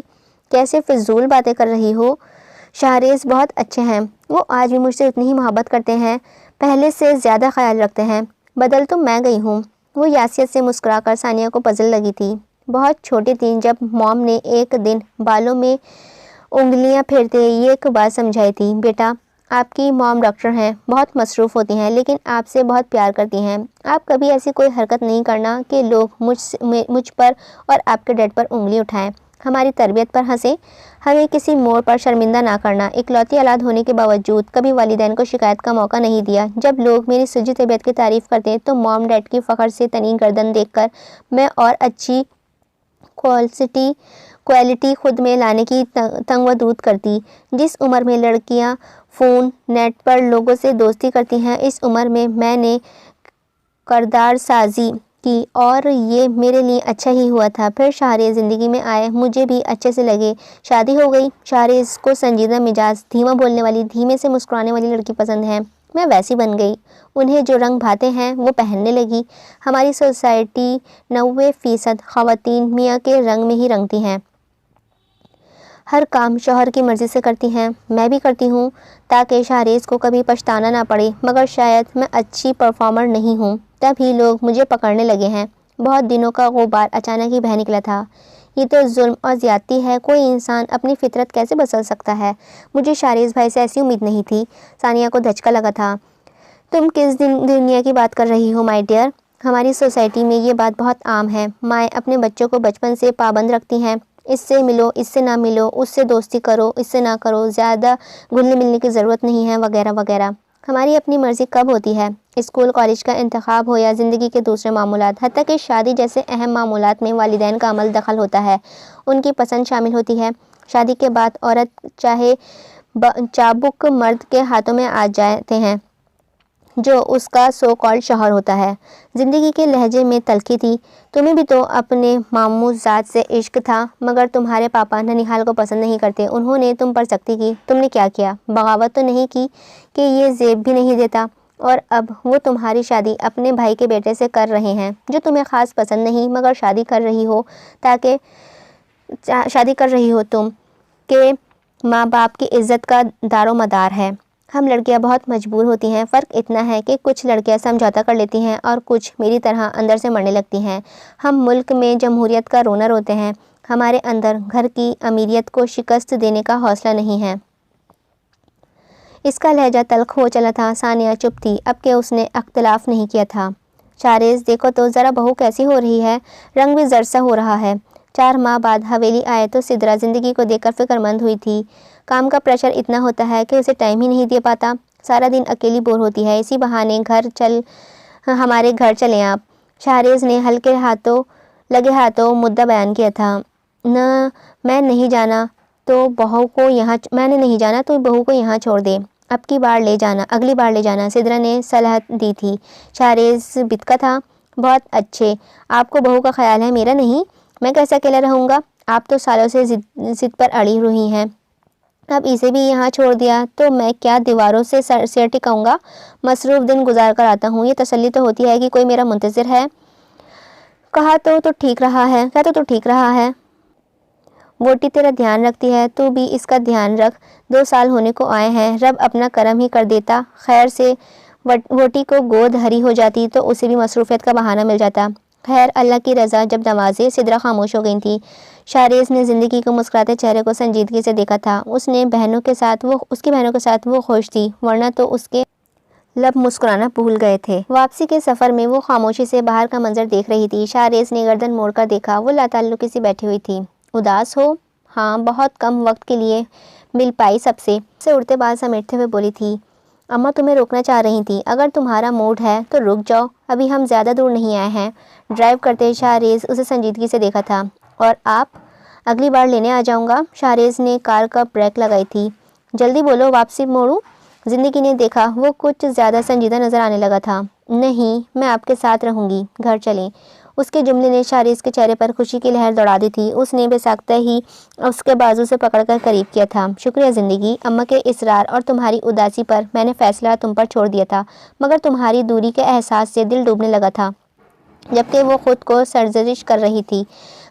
A: کیسے فضول باتیں کر رہی ہو؟ شاہریز بہت اچھے ہیں، وہ آج بھی مجھ سے اتنی ہی محبت کرتے ہیں، پہلے سے زیادہ خیال رکھتے ہیں، بدل تو میں گئی ہوں۔ وہ یاسیت سے مسکرا کر ثانیہ کو پزل لگی تھی۔ بہت چھوٹی تھی جب موم نے ایک دن بالوں میں انگلیاں پھیرتے یہ ایک بات سمجھائی تھی، بیٹا آپ کی موم ڈاکٹر ہیں، بہت مصروف ہوتی ہیں، لیکن آپ سے بہت پیار کرتی ہیں، آپ کبھی ایسی کوئی حرکت نہیں کرنا کہ لوگ مجھ پر اور آپ کے ڈیڈ پر انگلی اٹھائیں، ہماری تربیت پر ہنسیں، ہمیں کسی موڑ پر شرمندہ نہ کرنا۔ اکلوتی اولاد ہونے کے باوجود کبھی والدین کو شکایت کا موقع نہیں دیا۔ جب لوگ میری سجی طبیعت کی تعریف کرتے تو موم ڈیڈ کی فخر سے تنی گردن دیکھ کر میں اور اچھی کوالٹی خود میں لانے کی تنگ و دود کرتی۔ جس عمر میں لڑکیاں فون نیٹ پر لوگوں سے دوستی کرتی ہیں، اس عمر میں نے کردار سازی کی اور یہ میرے لیے اچھا ہی ہوا تھا۔ پھر شہریز زندگی میں آئے، مجھے بھی اچھے سے لگے، شادی ہو گئی۔ شہریز کو سنجیدہ مزاج، دھیما بولنے والی، دھیمے سے مسکرانے والی لڑکی پسند ہے۔ میں ویسی بن گئی، انہیں جو رنگ بھاتے ہیں وہ پہننے لگی۔ ہماری سوسائٹی 90% خواتین میاں کے رنگ میں ہی رنگتی ہیں، ہر کام شوہر کی مرضی سے کرتی ہیں۔ میں بھی کرتی ہوں تاکہ شہریز کو کبھی پچھتانا نہ پڑے، مگر شاید میں اچھی پرفارمر نہیں ہوں، تب ہی لوگ مجھے پکڑنے لگے ہیں۔ بہت دنوں کا غبار اچانک ہی بہہ نکلا تھا۔ یہ تو ظلم اور زیادتی ہے، کوئی انسان اپنی فطرت کیسے بدل سکتا ہے؟ مجھے شہریز بھائی سے ایسی امید نہیں تھی۔ ثانیہ کو دھچکا لگا تھا۔ تم کس دنیا کی بات کر رہی ہو مائی ڈیئر؟ ہماری سوسائٹی میں یہ بات بہت عام ہے، مائیں اپنے بچوں کو بچپن سے پابند رکھتی ہیں، اس سے ملو، اس سے نہ ملو، اس سے دوستی کرو، اس سے نہ کرو، زیادہ گھلنے ملنے کی ضرورت نہیں ہے، وغیرہ وغیرہ۔ ہماری اپنی مرضی کب ہوتی ہے؟ اسکول کالج کا انتخاب ہو یا زندگی کے دوسرے معاملات، حتیٰ کہ شادی جیسے اہم معاملات میں والدین کا عمل دخل ہوتا ہے، ان کی پسند شامل ہوتی ہے۔ شادی کے بعد عورت چاہے چابک مرد کے ہاتھوں میں آ جاتے ہیں جو اس کا سو کالڈ شوہر ہوتا ہے۔ زندگی کے لہجے میں تلخی تھی۔ تمہیں بھی تو اپنے ماموں ذات سے عشق تھا، مگر تمہارے پاپا ننیہال کو پسند نہیں کرتے، انہوں نے تم پر سختی کی، تم نے کیا کیا؟ بغاوت تو نہیں کی کہ یہ زیب بھی نہیں دیتا؟ اور اب وہ تمہاری شادی اپنے بھائی کے بیٹے سے کر رہے ہیں جو تمہیں خاص پسند نہیں، مگر شادی کر رہی ہو تم کہ ماں باپ کی عزت کا دار و مدار ہے۔ ہم لڑکیاں بہت مجبور ہوتی ہیں، فرق اتنا ہے کہ کچھ لڑکیاں سمجھوتا کر لیتی ہیں اور کچھ میری طرح اندر سے مرنے لگتی ہیں۔ ہم ملک میں جمہوریت کا رونا روتے ہیں، ہمارے اندر گھر کی امیریت کو شکست دینے کا حوصلہ نہیں ہے۔ اس کا لہجہ تلخ ہو چلا تھا۔ ثانیہ چپ تھی، اب کہ اس نے اختلاف نہیں کیا تھا۔ شہریز دیکھو تو ذرا بہو کیسی ہو رہی ہے، رنگ بھی زرد سا ہو رہا ہے۔ 4 ماہ بعد حویلی آئے تو سدرا زندگی کو دیکھ کر فکر مند ہوئی تھی۔ کام کا پریشر اتنا ہوتا ہے کہ اسے ٹائم ہی نہیں دے پاتا، سارا دن اکیلی بور ہوتی ہے، اسی بہانے ہمارے گھر چلیں آپ۔ شہریز نے لگے ہاتھوں مدعا بیان کیا تھا۔ میں نے نہیں جانا تو بہو کو یہاں چھوڑ دے، اگلی بار لے جانا، سدرا نے صلاحت دی تھی۔ شہریز بتکا تھا۔ بہت اچھے، آپ کو بہو کا خیال ہے، میرا نہیں، میں کیسے اکیلا رہوں گا؟ آپ تو سالوں سے ضد پر اڑی ہوئی ہیں، اب اسے بھی یہاں چھوڑ دیا تو میں کیا دیواروں سے سر ٹکاؤں گا؟ مصروف دن گزار کر آتا ہوں، یہ تسلی تو ہوتی ہے کہ کوئی میرا منتظر ہے۔ کہا تو ٹھیک رہا ہے، ووٹی تیرا دھیان رکھتی ہے، تو بھی اس کا دھیان رکھ، 2 سال ہونے کو آئے ہیں، رب اپنا کرم ہی کر دیتا، خیر سے ووٹی کو گود ہری ہو جاتی تو اسے بھی مصروفیت کا بہانہ مل جاتا۔ خیر اللہ کی رضا جب نوازے۔ سدرا خاموش ہو گئی تھی۔ شہریز نے زندگی کو مسکراتے چہرے کو سنجیدگی سے دیکھا تھا۔ اس کی بہنوں کے ساتھ وہ خوش تھی، ورنہ تو اس کے لب مسکرانا بھول گئے تھے۔ واپسی کے سفر میں وہ خاموشی سے باہر کا منظر دیکھ رہی تھی۔ شہریز نے گردن موڑ کر دیکھا، وہ لاتعلقی سی بیٹھی ہوئی تھی۔ اداس ہو؟ ہاں، بہت کم وقت کے لیے مل پائی سب سے اڑتے بال سمیٹتے ہوئے بولی تھی۔ اماں تمہیں روکنا چاہ رہی تھی، اگر تمہارا موڈ ہے تو رک جاؤ، ابھی ہم زیادہ دور نہیں آئے ہیں۔ ڈرائیو کرتے شہریز اسے سنجیدگی سے دیکھا تھا۔ اور آپ؟ اگلی بار لینے آ جاؤں گا۔ شہریز نے کار کا بریک لگائی تھی۔ جلدی بولو، واپسی موڑوں؟ زندگی نے دیکھا وہ کچھ زیادہ سنجیدہ نظر آنے لگا تھا۔ نہیں، میں آپ کے ساتھ رہوں گی، گھر چلیں۔ اس کے جملے نے شہریز کے چہرے پر خوشی کی لہر دوڑا دی تھی۔ اس نے بے ساختہ ہی اس کے بازو سے پکڑ کر قریب کیا تھا۔ شکریہ زندگی، اماں کے اصرار اور تمہاری اداسی پر میں نے فیصلہ تم پر چھوڑ دیا تھا، مگر تمہاری دوری کے احساس سے دل ڈوبنے لگا تھا، جبکہ وہ خود کو سرزنش کر رہی تھی۔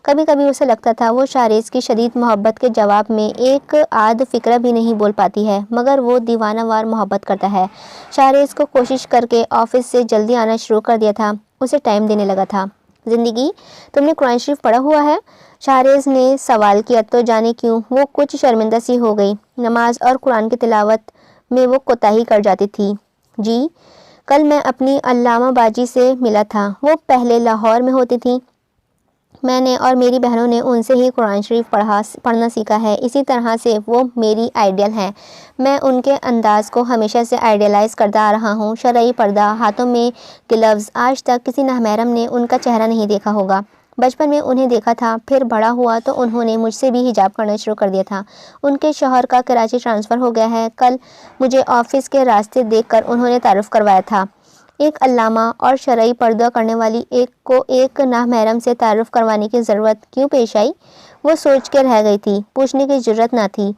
A: کبھی کبھی اسے لگتا تھا وہ شہریز کی شدید محبت کے جواب میں ایک آدھ فقرہ بھی نہیں بول پاتی ہے، مگر وہ دیوانہ وار محبت کرتا ہے۔ شہریز کو کوشش کر کے آفس سے جلدی آنا شروع کر دیا تھا، اسے ٹائم دینے لگا تھا۔ زندگی، تم نے قرآن شریف پڑھا ہوا ہے؟ شہریز نے سوال کیا تو جانے کیوں وہ کچھ شرمندہ سی ہو گئی۔ نماز اور قرآن کی تلاوت میں وہ کوتاہی کر جاتی تھی۔ جی، کل میں اپنی علامہ باجی سے ملا تھا، وہ پہلے لاہور میں ہوتی تھیں، میں نے اور میری بہنوں نے ان سے ہی قرآن شریف پڑھنا سیکھا ہے، اسی طرح سے وہ میری آئیڈیل ہیں، میں ان کے انداز کو ہمیشہ سے آئیڈیلائز کرتا آ رہا ہوں۔ شرعی پردہ، ہاتھوں میں گلوز، آج تک کسی نامحرم نے ان کا چہرہ نہیں دیکھا ہوگا۔ بچپن میں انہیں دیکھا تھا، پھر بڑا ہوا تو انہوں نے مجھ سے بھی حجاب کرنا شروع کر دیا تھا۔ ان کے شوہر کا کراچی ٹرانسفر ہو گیا ہے۔ کل مجھے آفس کے راستے دیکھ کر انہوں نے تعارف کروایا تھا۔ ایک علامہ اور شرعی پردہ کرنے والی کو ایک نامحرم سے تعارف کروانے کی ضرورت کیوں پیش آئی؟ وہ سوچ کے رہ گئی تھی، پوچھنے کی جرات نہ تھی۔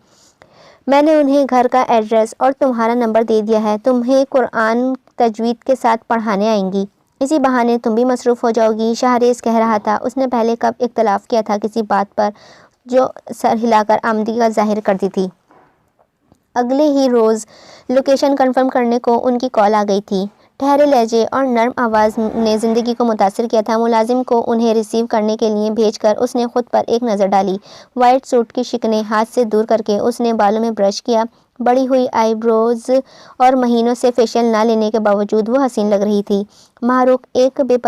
A: میں نے انہیں گھر کا ایڈریس اور تمہارا نمبر دے دیا ہے، تمہیں قرآن تجوید کے ساتھ پڑھانے آئیں گی، اسی بہانے تم بھی مصروف ہو جاؤ گی۔ شاہریز کہہ رہا تھا۔ اس نے پہلے کب اختلاف کیا تھا کسی بات پر جو سر ہلا کر آمدی کا ظاہر کرتی تھی۔ اگلے ہی روز لوکیشن کنفرم کرنے کو ان کی کال آ گئی تھی۔ ٹھہرے لہجے اور نرم آواز نے زندگی کو متاثر کیا تھا۔ ملازم کو انہیں ریسیو کرنے کے لیے بھیج کر اس نے خود پر ایک نظر ڈالی۔ وائٹ سوٹ کی شکنیں ہاتھ سے دور کر کے اس نے بالوں میں برش کیا۔ بڑی ہوئی آئی بروز اور مہینوں سے فیشیل نہ لینے کے باوجود وہ حسین لگ رہی تھی۔ معروق اس بے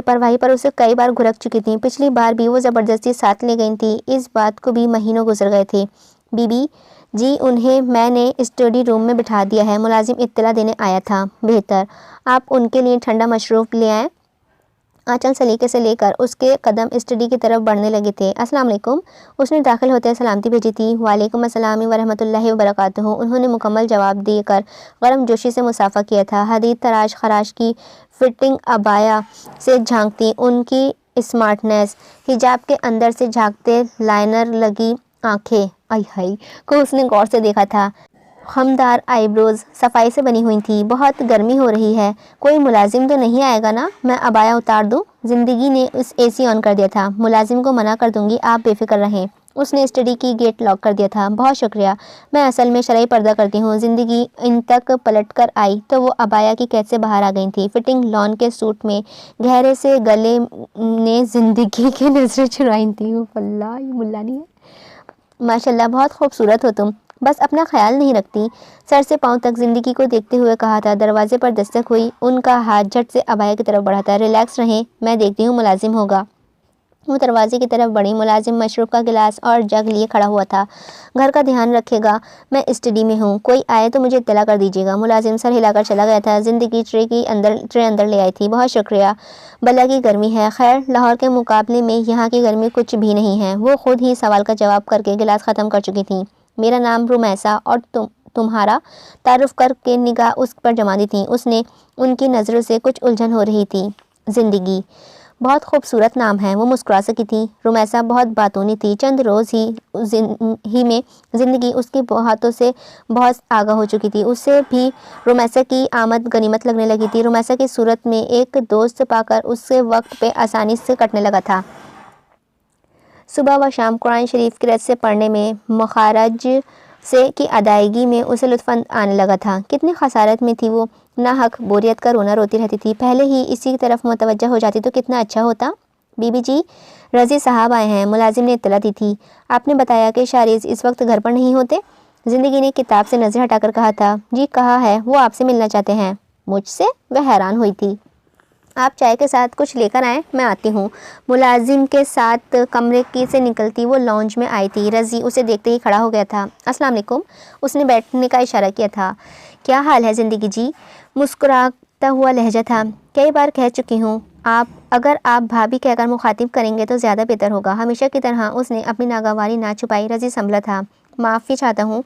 A: پرواہی پر اسے کئی بار گھرک چکی تھی۔ پچھلی بار بھی وہ زبردستی ساتھ لے گئی تھی، اس بات کو بھی مہینوں گزر گئے تھے۔ بی بی جی، انہیں میں نے اسٹڈی روم میں بٹھا دیا ہے، ملازم اطلاع دینے آیا تھا۔ بہتر، آپ ان کے لیے ٹھنڈا مشروب لے آئیں۔ آنچل سلیقے سے لے کر اس کے قدم اسٹڈی کی طرف بڑھنے لگے تھے۔ السلام علیکم، اس نے داخل ہوتے سلامتی بھیجی تھی۔ وعلیکم السلام ورحمۃ اللہ وبرکاتہ، انہوں نے مکمل جواب دے کر گرم جوشی سے مصافحہ کیا تھا۔ حدید تراش خراش کی فٹنگ عبایا سے جھانکتی ان کی اسمارٹنیس، حجاب کے اندر سے جھانکتے لائنر لگی آنکھیں کو اس نے غور سے دیکھا تھا۔ خمدار آئی بروز صفائی سے بنی ہوئی تھی۔ بہت گرمی ہو رہی ہے، کوئی ملازم تو نہیں آئے گا نا؟ میں عبایا اتار دوں؟ زندگی نے اے سی آن کر دیا تھا۔ ملازم کو منع کر دوں گی، آپ بے فکر رہیں۔ اس نے اسٹڈی کی گیٹ لاک کر دیا تھا۔ بہت شکریہ، میں اصل میں شرعی پردہ کرتی ہوں۔ زندگی ان تک پلٹ کر آئی تو وہ عبایا کی قید سے باہر آ گئی تھی۔ فٹنگ لان کے سوٹ میں گہرے سے گلے نے زندگی کی نظریں چرائی تھیں۔ اللہ، یہ ملا نہیں ہے۔ ماشاءاللہ، بہت خوبصورت ہو تم، بس اپنا خیال نہیں رکھتی۔ سر سے پاؤں تک زندگی کو دیکھتے ہوئے کہا تھا۔ دروازے پر دستک ہوئی، ان کا ہاتھ جھٹ سے عبایا کی طرف بڑھا تھا۔ ریلیکس رہیں، میں دیکھتی ہوں ملازم ہوگا۔ وہ دروازے کی طرف بڑھی۔ ملازم مشروب کا گلاس اور جگ لیے کھڑا ہوا تھا۔ گھر کا دھیان رکھے گا، میں اسٹڈی میں ہوں، کوئی آئے تو مجھے اطلاع کر دیجیے گا۔ ملازم سر ہلا کر چلا گیا تھا۔ زندگی ٹرے اندر لے آئی تھی۔ بہت شکریہ، بلا کی گرمی ہے۔ خیر، لاہور کے مقابلے میں یہاں کی گرمی کچھ بھی نہیں ہے۔ وہ خود ہی سوال کا جواب کر کے گلاس ختم کر چکی تھیں۔ میرا نام رومیسا، اور تمہارا؟ تعارف کر کے نگاہ اس پر جما دی تھی اس نے۔ ان کی نظروں سے کچھ الجھن ہو رہی تھی۔ زندگی، بہت خوبصورت نام ہے۔ وہ مسکرا سکی تھی۔ رومیسا بہت باتونی تھی۔ چند روز ہی میں زندگی اس کی باتوں سے بہت آگاہ ہو چکی تھی۔ اسے بھی رومیسا کی آمد غنیمت لگنے لگی تھی۔ رومیسا کی صورت میں ایک دوست پا کر اس سے وقت پہ آسانی سے کٹنے لگا تھا۔ صبح و شام قرآن شریف کی رت سے پڑھنے میں، مخارج کی ادائیگی میں اسے لطف آنے لگا تھا۔ کتنی خسارت میں تھی وہ، ناحق بوریت کا رونا روتی رہتی تھی۔ پہلے ہی اسی طرف متوجہ ہو جاتی تو کتنا اچھا ہوتا۔ بی بی جی، رضی صاحب آئے ہیں، ملازم نے اطلاع دی تھی۔ آپ نے بتایا کہ شاہریز اس وقت گھر پر نہیں ہوتے؟ زندگی نے کتاب سے نظر ہٹا کر کہا تھا۔ جی، کہا ہے، وہ آپ سے ملنا چاہتے ہیں۔ مجھ سے؟ وہ حیران ہوئی تھی۔ آپ چائے کے ساتھ کچھ لے کر آئیں، میں آتی ہوں۔ ملازم کے ساتھ کمرے سے نکلتی وہ لاؤنج میں آئی تھی۔ رضی اسے دیکھتے ہی کھڑا ہو گیا تھا۔ السلام علیکم، اس نے بیٹھنے کا اشارہ کیا تھا۔ کیا حال ہے زندگی جی؟ مسکراتا ہوا لہجہ تھا۔ کئی بار کہہ چکی ہوں، اگر آپ بھابھی کہہ کر مخاطب کریں گے تو زیادہ بہتر ہوگا۔ ہمیشہ کی طرح اس نے اپنی ناگواری نہ چھپائی۔ رضی سنبھلا تھا۔ معافی چاہتا ہوں،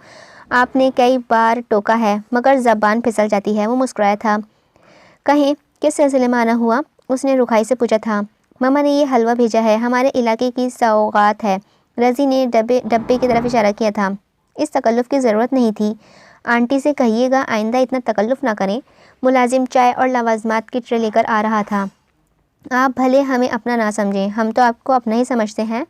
A: آپ نے کئی بار ٹوکا ہے مگر زبان پھسل جاتی ہے۔ وہ مسکرایا تھا۔ کہیں کس سلسلے میں آنا ہوا؟ اس نے رکھائی سے پوچھا تھا۔ ماما نے یہ حلوہ بھیجا ہے، ہمارے علاقے کی سوغات ہے۔ رضی نے ڈبے کی طرف اشارہ کیا تھا۔ اس تکلف کی ضرورت نہیں تھی، آنٹی سے کہیے گا آئندہ اتنا تکلف نہ کریں۔ ملازم چائے اور لوازمات کی ٹرے لے کر آ رہا تھا۔ آپ بھلے ہمیں اپنا نہ سمجھیں، ہم تو آپ کو اپنا ہی سمجھتے ہیں۔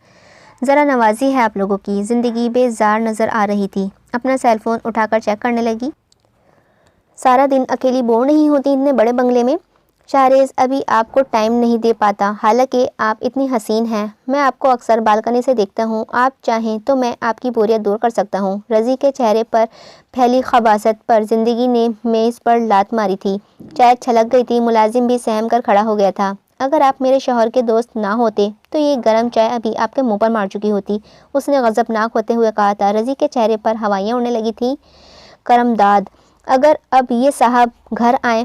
A: ذرا نوازی ہے آپ لوگوں کی۔ زندگی بیزار نظر آ رہی تھی۔ اپنا سیل فون اٹھا کر چیک کرنے لگی۔ سارا دن اکیلی بور نہیں ہوتی اتنے بڑے بنگلے میں؟ شاہریز ابھی آپ کو ٹائم نہیں دے پاتا، حالانکہ آپ اتنی حسین ہیں۔ میں آپ کو اکثر بالکنی سے دیکھتا ہوں، آپ چاہیں تو میں آپ کی بوریت دور کر سکتا ہوں۔ رضی کے چہرے پر پھیلی خباثت پر زندگی نے میز پر لات ماری تھی۔ چائے چھلک گئی تھی۔ ملازم بھی سہم کر کھڑا ہو گیا تھا۔ اگر آپ میرے شوہر کے دوست نہ ہوتے تو یہ گرم چائے ابھی آپ کے منہ پر مار چکی ہوتی، اس نے غضبناک ہوتے ہوئے کہا تھا۔ رضی کے چہرے پر ہوائیاں اڑنے لگی تھیں۔ کرم داد، اگر اب یہ صاحب گھر آئیں،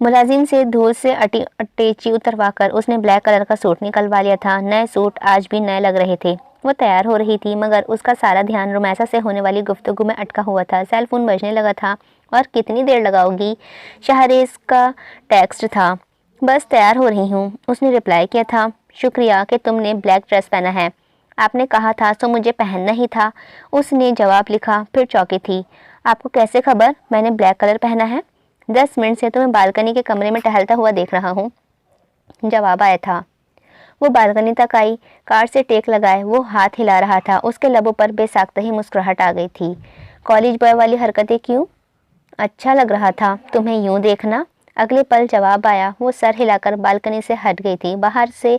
A: ملازم سے دھول سے اٹیچی اتروا کر اس نے بلیک کلر کا سوٹ نکلوا لیا تھا۔ نئے سوٹ آج بھی نئے لگ رہے تھے۔ وہ تیار ہو رہی تھی مگر اس کا سارا دھیان رومیسا سے ہونے والی گفتگو میں اٹکا ہوا تھا۔ سیل فون بجنے لگا تھا۔ اور کتنی دیر لگاؤ گی؟ شہریز کا ٹیکسٹ تھا۔ بس تیار ہو رہی ہوں، اس نے رپلائی کیا تھا۔ شکریہ کہ تم نے بلیک ڈریس پہنا ہے، آپ نے کہا تھا سو مجھے پہننا ہی تھا، اس نے جواب لکھا۔ پھر چوکی تھی۔ آپ کو کیسے خبر میں نے بلیک کلر پہنا ہے؟ 10 منٹ سے تمہیں بالکنی کے کمرے میں ٹہلتا ہوا دیکھ رہا ہوں، جواب آیا تھا۔ وہ بالکنی تک آئی، کار سے ٹیک لگائے وہ ہاتھ ہلا رہا تھا۔ اس کے لبوں پر بے ساختہ ہی مسکراہٹ آ گئی تھی۔ کالج بوائے والی حرکتیں کیوں؟ اچھا لگ رہا تھا تمہیں یوں دیکھنا۔ اگلے پل جواب آیا۔ وہ سر ہلا کر بالکنی سے ہٹ گئی تھی۔ باہر سے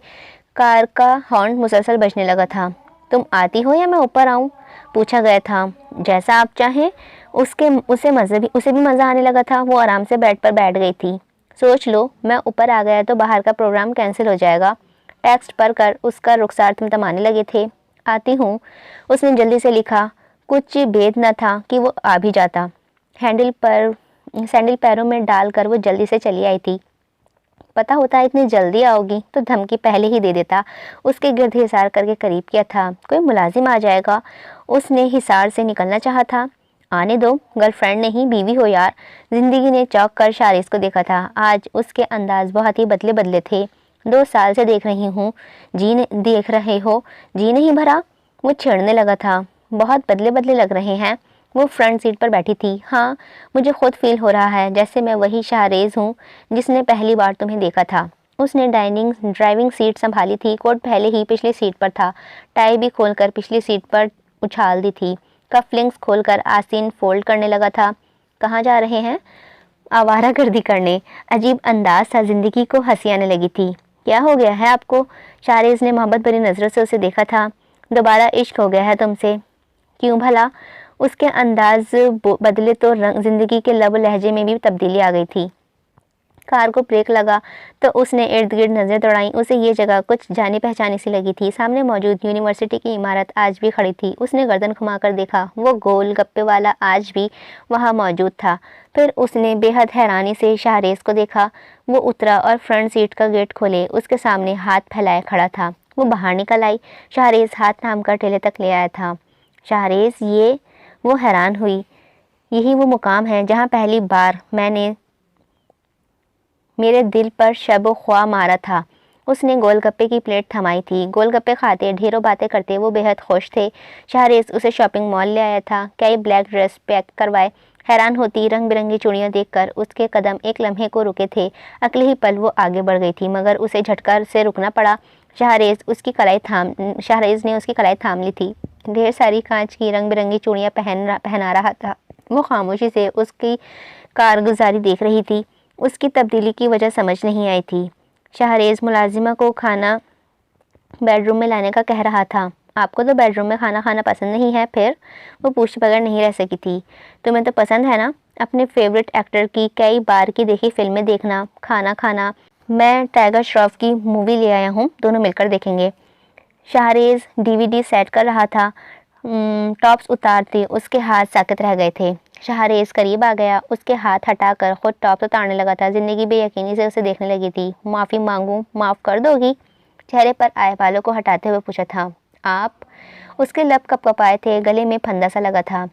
A: کار کا ہارن مسلسل بجنے لگا تھا۔ تم آتی ہو یا میں اوپر آؤں؟ پوچھا گیا تھا۔ جیسا آپ چاہیں۔ اسے بھی مزہ آنے لگا تھا۔ وہ آرام سے بیڈ پر بیٹھ گئی تھی۔ سوچ لو میں اوپر آ گیا تو باہر کا پروگرام کینسل ہو جائے گا۔ ٹیکسٹ پڑھ کر اس کا رخسار تمتمانے لگے تھے۔ آتی ہوں، اس نے جلدی سے لکھا۔ کچھ بھید نہ تھا کہ وہ آ بھی جاتا۔ سینڈل پیروں میں ڈال کر وہ جلدی سے چلی آئی تھی۔ پتہ ہوتا اتنی جلدی آؤ گی تو دھمکی پہلے ہی دے دیتا۔ اس کے گرد حصار کر کے قریب کیا تھا۔ کوئی ملازم آ جائے گا۔ اس نے حصار سے نکلنا چاہا تھا۔ آنے دو، گرل فرینڈ نہیں بیوی ہو یار۔ زندگی نے چونک کر شہریز کو دیکھا تھا۔ آج اس کے انداز بہت ہی بدلے تھے۔ 2 سال سے دیکھ رہے ہو، جی نہیں بھرا؟ وہ چھیڑنے لگا تھا۔ بہت بدلے لگ رہے ہیں۔ وہ فرنٹ سیٹ پر بیٹھی تھی۔ ہاں، مجھے خود فیل ہو رہا ہے جیسے میں وہی شہریز ہوں جس نے پہلی بار تمہیں دیکھا تھا۔ اس نے ڈرائیونگ سیٹ سنبھالی تھی۔ کوٹ پہلے ہی پچھلی سیٹ پر تھا۔ ٹائی بھی کھول کر پچھلی سیٹ پر اچھال دی تھی۔ کف لنکس کھول کر آستین فولڈ کرنے لگا تھا۔ کہاں جا رہے ہیں؟ آوارہ گردی کرنے۔ عجیب انداز تھا۔ زندگی کو ہنسی آنے لگی تھی۔ کیا ہو گیا ہے آپ کو؟ شہریز نے محبت بھری نظروں سے اسے دیکھا تھا۔ دوبارہ عشق ہو گیا ہے تم سے؟ کیوں بھلا؟ اس کے انداز بدلے تو زندگی کے لب لہجے میں بھی تبدیلی آ گئی تھی۔ کار کو بریک لگا تو اس نے ارد گرد نظریں دوڑائیں۔ اسے یہ جگہ کچھ جانی پہچانی سی لگی تھی۔ سامنے موجود یونیورسٹی کی عمارت آج بھی کھڑی تھی۔ اس نے گردن گھما کر دیکھا۔ وہ گول گپے والا آج بھی وہاں موجود تھا۔ پھر اس نے بے حد حیرانی سے شہریز کو دیکھا۔ وہ اترا اور فرنٹ سیٹ کا گیٹ کھولے اس کے سامنے ہاتھ پھیلائے کھڑا تھا۔ وہ باہر نکل آئی۔ شہریز ہاتھ تھام کر ٹھیلے تک لے آیا تھا۔ شہریز یہ؟ وہ حیران ہوئی۔ یہی وہ مقام ہے جہاں پہلی بار میں نے میرے دل پر شب و خواہ مارا تھا۔ اس نے گول گپے کی پلیٹ تھمائی تھی۔ گول گپے کھاتے ڈھیروں باتیں کرتے وہ بے حد خوش تھے۔ شہریز اسے شاپنگ مال لے آیا تھا۔ کئی بلیک ڈریس پیک کروائے۔ حیران ہوتی رنگ برنگی چوڑیاں دیکھ کر اس کے قدم ایک لمحے کو رکے تھے۔ اگلے ہی پل وہ آگے بڑھ گئی تھی مگر اسے جھٹکا سے رکنا پڑا۔ شہریز نے اس کی کلائی تھام لی تھی۔ ڈھیر ساری کانچ کی رنگ برنگی چوڑیاں پہنا رہا تھا۔ وہ خاموشی سے اس کی کارگزاری دیکھ رہی تھی۔ اس کی تبدیلی کی وجہ سمجھ نہیں آئی تھی۔ شہریز ملازمہ کو کھانا بیڈ روم میں لانے کا کہہ رہا تھا۔ آپ کو تو بیڈ روم میں کھانا کھانا پسند نہیں ہے پھر؟ وہ پوچھے بغیر نہیں رہ سکی تھی۔ تمہیں تو پسند ہے نا اپنے فیورٹ ایکٹر کی کئی بار کی دیکھی فلمیں دیکھنا، کھانا کھانا۔ میں ٹائگر شراف کی مووی لے آیا ہوں، دونوں مل کر دیکھیں گے۔ شہریز DVD سیٹ کر رہا تھا۔ ٹاپس اتارتے اس کے ہاتھ ساکت رہ گئے تھے۔ شہریز قریب آ گیا۔ اس کے ہاتھ ہٹا کر خود ٹاپس اتارنے لگا تھا۔ زندگی بے یقینی سے اسے دیکھنے لگی تھی۔ معافی مانگوں، معاف کر دو گی؟ چہرے پر آئے بالوں کو ہٹاتے ہوئے پوچھا تھا۔ آپ؟ اس کے لب کپ کپائے تھے، گلے میں پھندا سا لگا تھا۔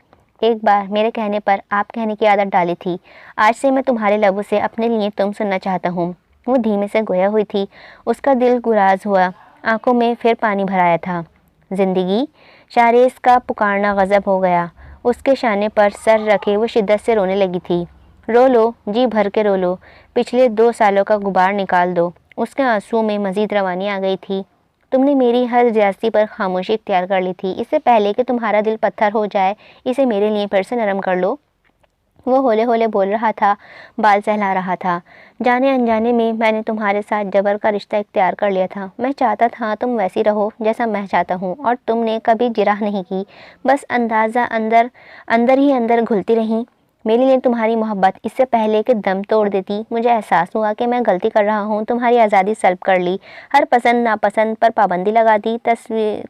A: ایک بار میرے کہنے پر آپ کہنے کی عادت ڈالی تھی، آج سے میں تمہارے لبوں سے اپنے لیے تم سننا چاہتا ہوں۔ وہ دھیمے سے گویا ہوئی تھی۔ اس کا دل گراز ہوا، آنکھوں میں پھر پانی بھر آیا تھا۔ زندگی؟ شہریز کا پکارنا غضب ہو گیا۔ اس کے شانے پر سر رکھے وہ شدت سے رونے لگی تھی۔ رو لو، جی بھر کے رو لو، پچھلے 2 سالوں کا غبار نکال دو۔ اس کے آنسوؤں میں مزید روانی آ گئی تھی۔ تم نے میری ہر زیادتی پر خاموشی اختیار کر لی تھی۔ اس سے پہلے کہ تمہارا دل پتھر ہو جائے اسے میرے لیے پھر سے نرم کر لو۔ وہ ہولے ہولے بول رہا تھا، بال سہلا رہا تھا۔ جانے انجانے میں نے تمہارے ساتھ جبر کا رشتہ اختیار کر لیا تھا۔ میں چاہتا تھا تم ویسی رہو جیسا میں چاہتا ہوں اور تم نے کبھی جرح نہیں کی، بس اندازہ اندر ہی اندر گھلتی رہیں۔ میرے لیے تمہاری محبت اس سے پہلے کہ دم توڑ دیتی مجھے احساس ہوا کہ میں غلطی کر رہا ہوں، تمہاری آزادی سلب کر لی، ہر پسند ناپسند پر پابندی لگا دی۔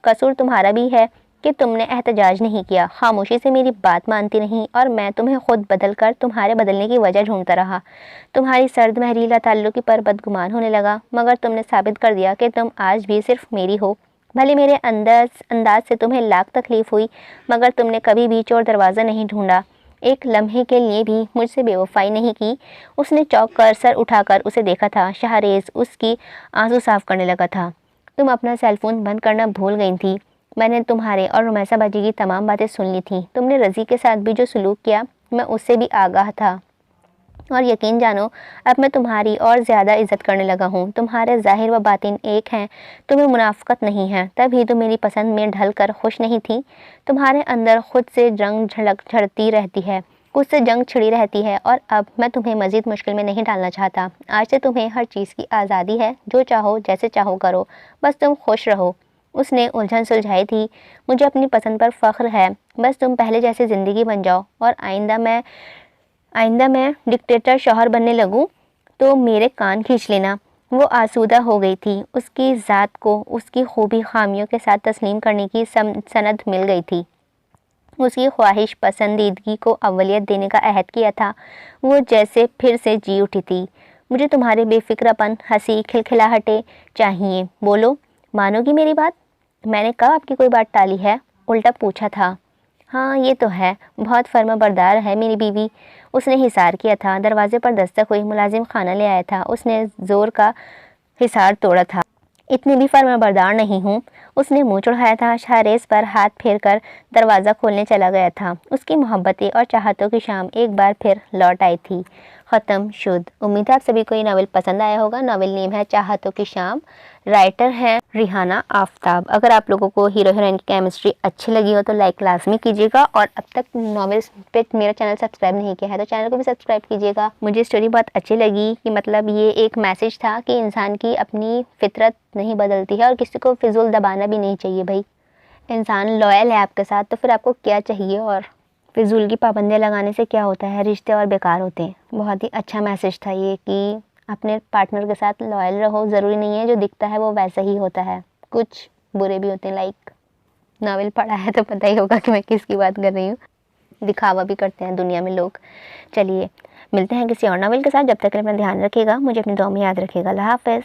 A: قصور تمہارا بھی ہے کہ تم نے احتجاج نہیں کیا، خاموشی سے میری بات مانتی نہیں، اور میں تمہیں خود بدل کر تمہارے بدلنے کی وجہ ڈھونڈتا رہا۔ تمہاری سرد مہریلا تعلقی پر بدگمان ہونے لگا، مگر تم نے ثابت کر دیا کہ تم آج بھی صرف میری ہو۔ بھلے میرے انداز سے تمہیں لاکھ تکلیف ہوئی، مگر تم نے کبھی بھی چور دروازہ نہیں ڈھونڈا، ایک لمحے کے لیے بھی مجھ سے بے وفائی نہیں کی۔ اس نے چونک کر سر اٹھا کر اسے دیکھا تھا۔ شہریز اس کی آنسو صاف کرنے لگا تھا۔ تم اپنا سیل فون بند کرنا بھول گئی تھی۔ میں نے تمہارے اور رمیسہ باجی کی تمام باتیں سن لی تھیں۔ تم نے رضی کے ساتھ بھی جو سلوک کیا، میں اس سے بھی آگاہ تھا، اور یقین جانو اب میں تمہاری اور زیادہ عزت کرنے لگا ہوں۔ تمہارے ظاہر و باطن ایک ہیں، تمہیں منافقت نہیں ہے، تب ہی تم میری پسند میں ڈھل کر خوش نہیں تھی۔ تمہارے اندر خود سے جنگ جھڑتی رہتی ہے، خود سے جنگ چھڑی رہتی ہے، اور اب میں تمہیں مزید مشکل میں نہیں ڈالنا چاہتا۔ آج سے تمہیں ہر چیز کی آزادی ہے، جو چاہو جیسے چاہو کرو، بس تم خوش رہو۔ اس نے الجھن سلجھائی تھی۔ مجھے اپنی پسند پر فخر ہے، بس تم پہلے جیسی زندگی بن جاؤ، اور آئندہ میں ڈکٹیٹر شوہر بننے لگوں تو میرے کان کھینچ لینا۔ وہ آسودہ ہو گئی تھی۔ اس کی ذات کو اس کی خوبی خامیوں کے ساتھ تسلیم کرنے کی سند مل گئی تھی۔ اس کی خواہش پسندیدگی کو اولیت دینے کا عہد کیا تھا۔ وہ جیسے پھر سے جی اٹھی تھی۔ مجھے تمہارے بے فکر پن، ہنسی، کھلکھلاہٹیں چاہیے، بولو، مانو گی میری بات؟ میں نے کب آپ کی کوئی بات ٹالی ہے؟ الٹا پوچھا تھا۔ ہاں یہ تو ہے، بہت فرما بردار ہے میری بیوی۔ اس نے حصار کیا تھا۔ دروازے پر دستک ہوئی، ملازم کھانا لے آیا تھا۔ اس نے زور کا حصار توڑا تھا۔ اتنی بھی فرما بردار نہیں ہوں۔ اس نے منہ چڑھایا تھا۔ شہریز پر ہاتھ پھیر کر دروازہ کھولنے چلا گیا تھا۔ اس کی محبتیں اور چاہتوں کی شام ایک بار پھر لوٹ آئی تھی۔ ختم شد۔ امید ہے آپ سبھی کو یہ ناول پسند آیا ہوگا۔ ناول نیم ہے چاہتوں کی شام، رائٹر ہے ریحانہ آفتاب۔ اگر آپ لوگوں کو ہیرو ہیروئن کی کیمسٹری اچھی لگی ہو تو لائک لازمی کیجیے گا، اور اب تک ناولس پہ میرا چینل سبسکرائب نہیں کیا ہے تو چینل کو بھی سبسکرائب کیجیے گا۔ مجھے اسٹوری بہت اچھی لگی، کہ مطلب یہ ایک میسج تھا کہ انسان کی اپنی فطرت نہیں بدلتی ہے، اور کسی کو فضول دبانا بھی نہیں چاہیے۔ بھائی انسان لوئل ہے آپ کے ساتھ تو پھر آپ کو کیا چاہیے، اور فضول کی پابندیاں لگانے سے کیا ہوتا ہے، رشتے اور بیکار ہوتے ہیں۔ بہت ہی اچھا میسج تھا یہ، کہ اپنے پارٹنر کے ساتھ لوئل رہو، ضروری نہیں ہے جو دکھتا ہے وہ ویسا ہی ہوتا ہے، کچھ برے بھی ہوتے ہیں۔ لائک ناول پڑھا ہے تو پتہ ہی ہوگا کہ میں کس کی بات کر رہی ہوں۔ دکھاوا بھی کرتے ہیں دنیا میں لوگ۔ چلیے ملتے ہیں کسی اور ناول کے ساتھ، جب تک اپنا دھیان رکھیے گا، مجھے اپنی دعا میں یاد رکھیے گا۔ اللہ حافظ۔